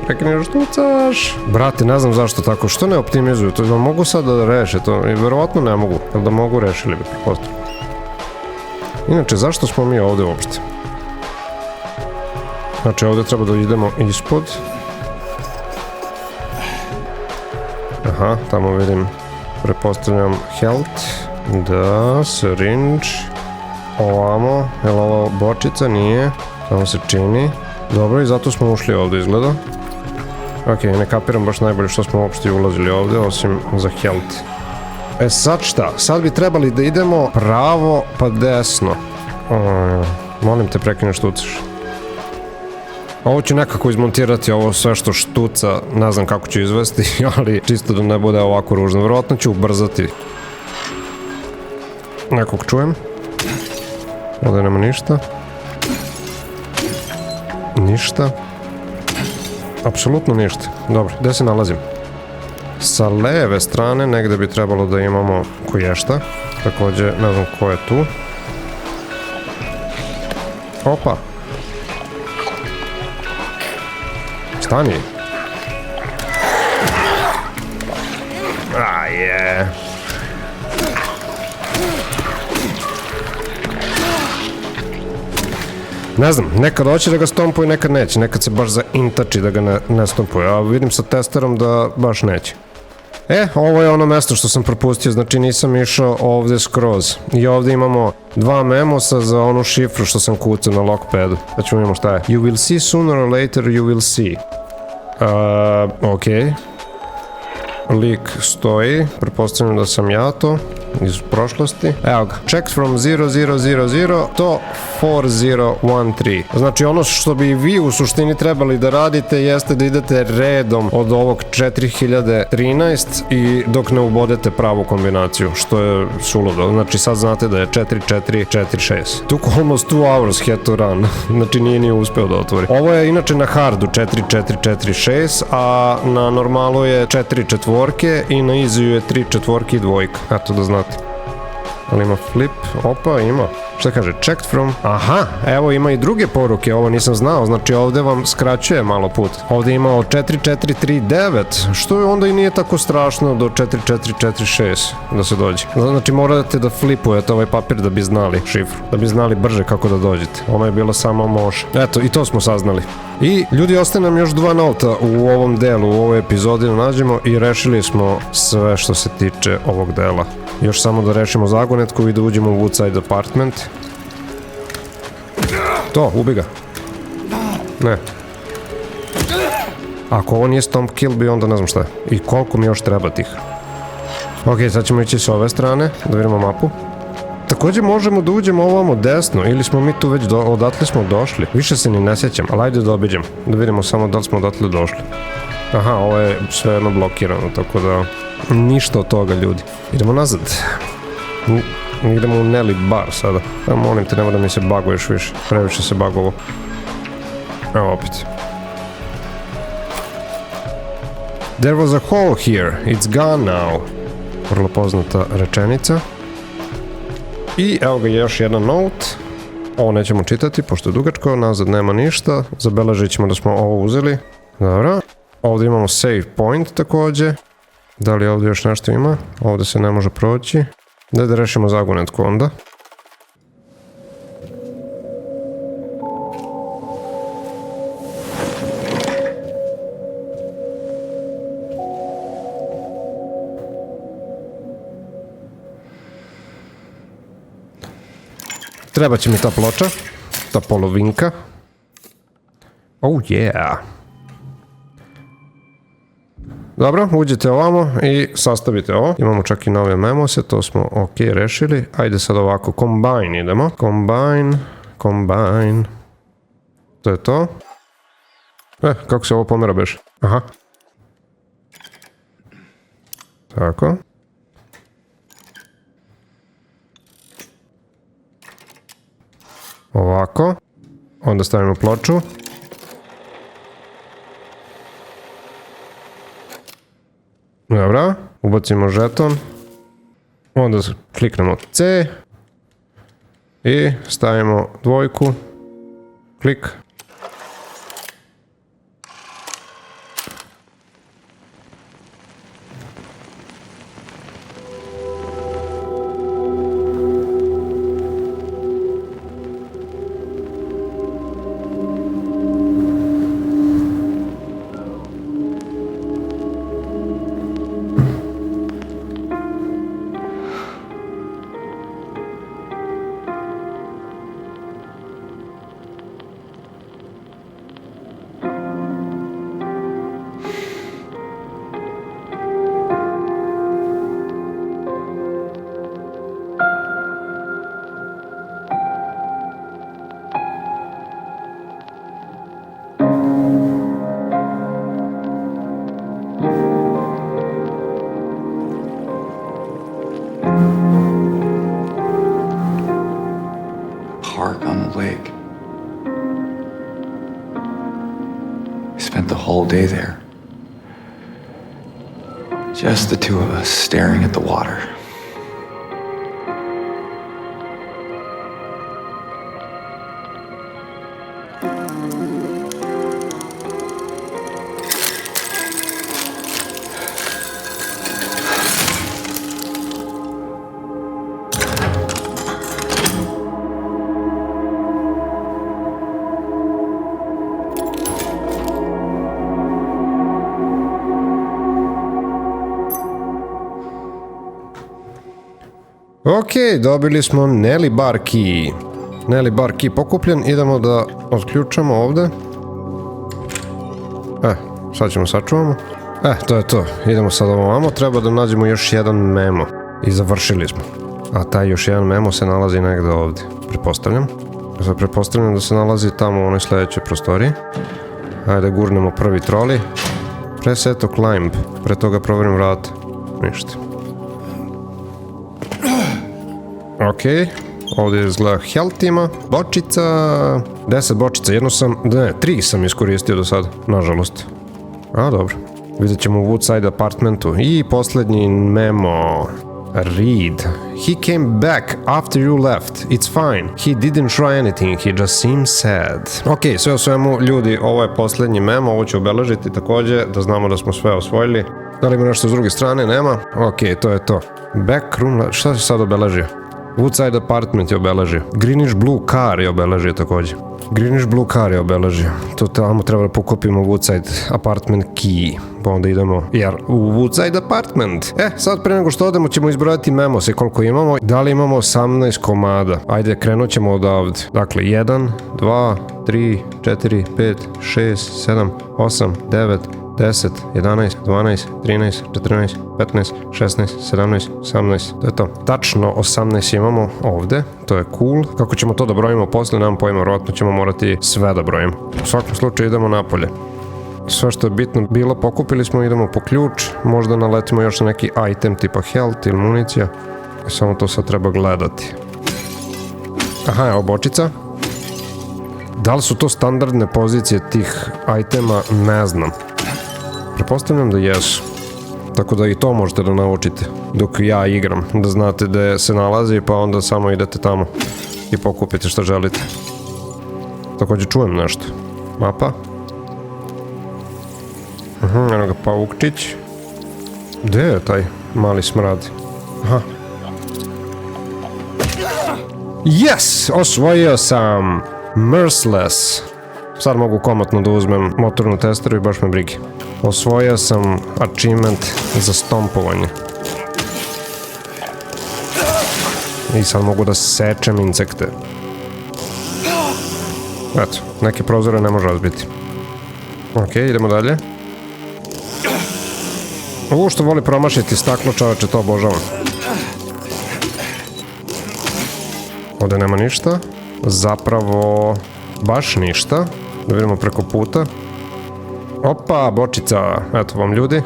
Prekini da štucaš. Brate, ne znam zašto tako. Što ne optimizuju? To da mogu sad da reše to? I verovatno ne mogu. Ali da mogu, rešili bi pretpostavljam. Inače, zašto smo mi ovde uopšte? Znači, ovde treba da idemo ispod. Aha, tamo vidim, pretpostavljam health, da, syringe, ovamo, je li ovo bočica? Nije, tamo se čini. Dobro, i zato smo ušli ovdje izgleda. Ok, ne kapiram baš najbolje što smo uopšte ulazili ovdje, osim za health. Sad šta? Sad bi trebali da idemo pravo pa desno. Molim te, prekini štucaš. Ovo ću nekako izmontirati, ovo sve što štuca, ne znam kako ću izvesti, ali čisto da ne bude ovako ružno. Vjerojatno ću ubrzati. Nekog čujem. Ovdje nema ništa. Ništa. Apsolutno ništa. Dobro, gdje se nalazim? Sa leve strane negdje bi trebalo da imamo koješta. Također, ne znam ko je tu. Opa. Stani. Je. Ne znam, nekad hoće da ga stompuju, nekad neće. Nekad se baš zaintači da ga ne stompuju. A vidim sa testerom da baš neće. Ovo je ono mesto što sam propustio, znači nisam išao ovdje skroz. I ovdje imamo dva memosa za onu šifru što sam kucao na lockpadu. Da ćemo vidimo šta je. You will see sooner or later, you will see. Ok. Lik stoji, pretpostavljam da sam ja to iz prošlosti. Evo ga, check from 0000 to 4013. Znači ono što bi vi u suštini trebali da radite jeste da idete redom od ovog 4013 i dok ne ubodete pravu kombinaciju, što je suludo. Znači sad znate da je 4446. Took almost 2 hours had to run. Znači nije uspeo da otvori. Ovo je inače na hardu 4446, a na normalu je 4 četvorke i na easy je 3 četvorke i dvojka. Eto da znate. Ali ima flip, opa ima. Šta kaže, checked from, aha, evo ima i druge poruke, ovo nisam znao, znači ovdje vam skraćuje malo put. Ovdje ima od 4439, što je onda i nije tako strašno do 4446 da se dođe. Znači morate da flipujete ovaj papir da bi znali šifru, da bi znali brže kako da dođete. Ono je bilo samo može. Eto, i to smo saznali. I ljudi, ostaje nam još 2 nota u ovom delu, u ovoj epizodi nađemo i rešili smo sve što se tiče ovog dela. Još samo da rešimo zagonetku i da uđemo u Woodside Apartment. To, ubi ga. Ne. Ako ovo nije stomp kill bi onda ne znam šta je. I koliko mi još treba tih. Ok, sad ćemo ići s ove strane, da vidimo mapu. Također možemo da uđemo ovamo desno, ili smo mi tu već, odatle smo došli. Više se ni ne sjećam, ali ajde da obiđem. Da vidimo samo da li smo odatle došli. Aha, ovo je sve jedno blokirano, tako da ništa od toga, ljudi. Idemo nazad. Idemo u Nelly bar sada. Molim te, nemoj da mi se baguješ više. Previše se bagovo. Evo opet. There was a hole here. It's gone now. Vrlo poznata rečenica. I evo ga još jedan note. Ovo nećemo čitati, pošto je dugačko. Nazad nema ništa. Zabeležit ćemo da smo ovo uzeli. Dobro. Ovdje imamo save point također. Da li ovdje još nešto ima? Ovdje se ne može proći. Daj da rešimo zagonetku onda. treba će mi ta ploča, ta polovinka. Oh yeah. Dobro, uđete ovamo i sastavite ovo. Imamo čak i nove memose, to smo ok rešili. Ajde sad ovako, combine idemo. Combine. To je to. Kako se ovo pomera beš? Aha. Tako. Ovako. Onda stavimo ploču. Dobro, ubacimo žeton. Onda kliknemo C. I stavimo dvojku. Klik. Park on the lake. We spent the whole day there. Just the two of us staring at the water. Ok, dobili smo Nelly Bar Key. Nelly Bar Key pokupljen, idemo da otključamo ovde. Sad ćemo sačuvamo. To je to, idemo sad ovamo, treba da nađemo još jedan memo. I završili smo. A taj još jedan memo se nalazi negde ovde, pretpostavljam. Sad pretpostavljam da se nalazi tamo u onoj sledećoj prostoriji. Ajde gurnemo prvi troli. Press to climb, pre toga proverim vrata. Ništa. Ok, ovdje izgleda health ima, bočica, 10 bočica, 3 sam iskoristio do sada, nažalost. Dobro, vidjet ćemo u Woodside apartmentu. I posljednji memo, read. He came back after you left, it's fine, he didn't try anything, he just seems sad. Ok, sve o svemu, ljudi, ovo je posljednji memo, ovo ću obeležiti također, da znamo da smo sve osvojili. Da li ima nešto s druge strane? Nema. Ok, to je to. Backroom, šta si sad obeležio? Woodside apartment je obeležio. Greenish Blue Car je obeležio također. Greenish Blue Car je obeležio. To tamo treba da pokupimo Woodside apartment key. Pa onda idemo u Woodside apartment. Sad pre nego što odemo ćemo izbrojati memose koliko imamo. Da li imamo 18 komada? Ajde, krenut ćemo odavde. Dakle, 1, 2, 3, 4, 5, 6, 7, 8, 9, 10, 11, 12, 13, 14, 15, 16, 17, 18, to je to. Tačno 18 imamo ovde, to je cool. Kako ćemo to da brojimo posle, nemam pojma, vjerojatno ćemo morati sve da brojimo. U svakom slučaju idemo napolje. Sve što je bitno bilo pokupili smo, idemo po ključ, možda naletimo još na neki item tipa health ili municija. Samo to sad treba gledati. Aha, evo bočica. Da li su to standardne pozicije tih itema, ne znam. Prepostavljam da jesu. Tako da i to možete da naučite dok ja igram, da znate gde se nalazi, pa onda samo idete tamo i pokupite što želite. Također čujem nešto. Mapa. Eno ga paukčić. Gde je taj mali smrad? Aha. Yes! Osvojio sam! Merciless. Sad mogu komotno da uzmem motornu testeru i baš me brige. Osvojio sam achievement za stompovanje. I sad mogu da sečem insekte. Eto, neke prozore ne može razbiti. Ok, idemo dalje. Ovo što voli promašiti staklo, čoveče, to obožavam. Ovdje nema ništa. Zapravo, baš ništa. Da vidimo preko puta. Opa, bočica. Eto vam ljudi.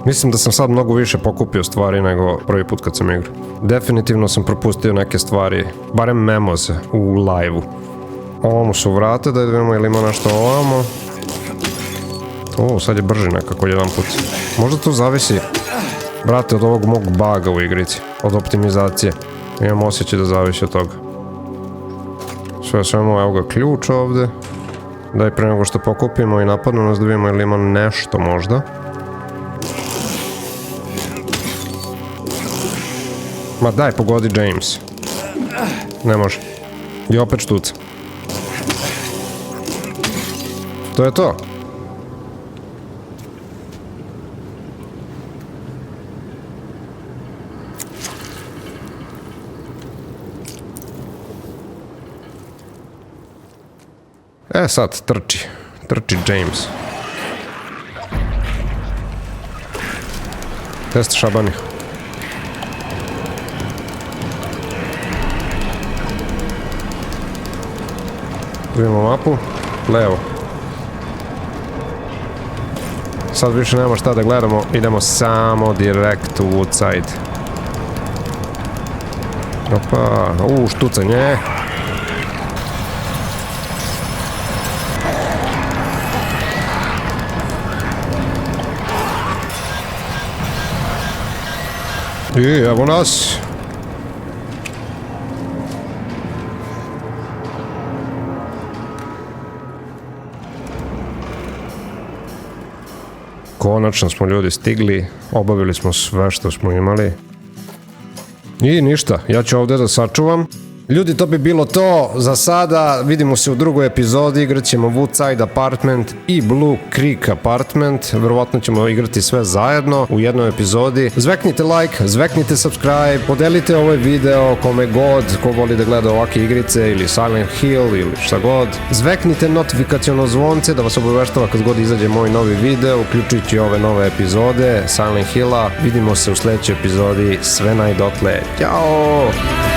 Mislim da sam sad mnogo više pokupio stvari nego prvi put kad sam igrao. Definitivno sam propustio neke stvari, barem memoze u live-u. Ovamo su vrate, da vidimo ili ima nešto ovamo. O, sad je brži nekako jedan put. Možda to zavisi, brate, od ovog mog baga u igrici, od optimizacije. Imam osjećaj da zavisi od toga. Sve svemu, evo ga ključ ovde. Daj pre nego što pokupimo i napadnu nas da vidimo ili ima nešto možda. Ma daj, pogodi James. Ne može. I opet štuca. To je to. E sad, trči. Trči James. Test šabani. Vidimo mapu. Levo. Sad više nema šta da gledamo. Idemo samo direkt u Woodside. Opa. Štucanje. I evo nas. Konačno smo ljudi stigli, obavili smo sve što smo imali. I ništa, ja ću ovdje da sačuvam. Ljudi, to bi bilo to za sada. Vidimo se u drugoj epizodi, igrat ćemo Woodside Apartment i Blue Creek Apartment. Verovatno ćemo igrati sve zajedno u jednoj epizodi. Zveknite like, zveknite subscribe, podelite ovaj video kome god, ko voli da gleda ovakve igrice ili Silent Hill ili šta god. Zveknite notifikaciono zvonce da vas obaveštava kad god izađe moj novi video, uključujući ove nove epizode Silent Hilla. Vidimo se u sljedećoj epizodi. Sve najdotle. Ćao!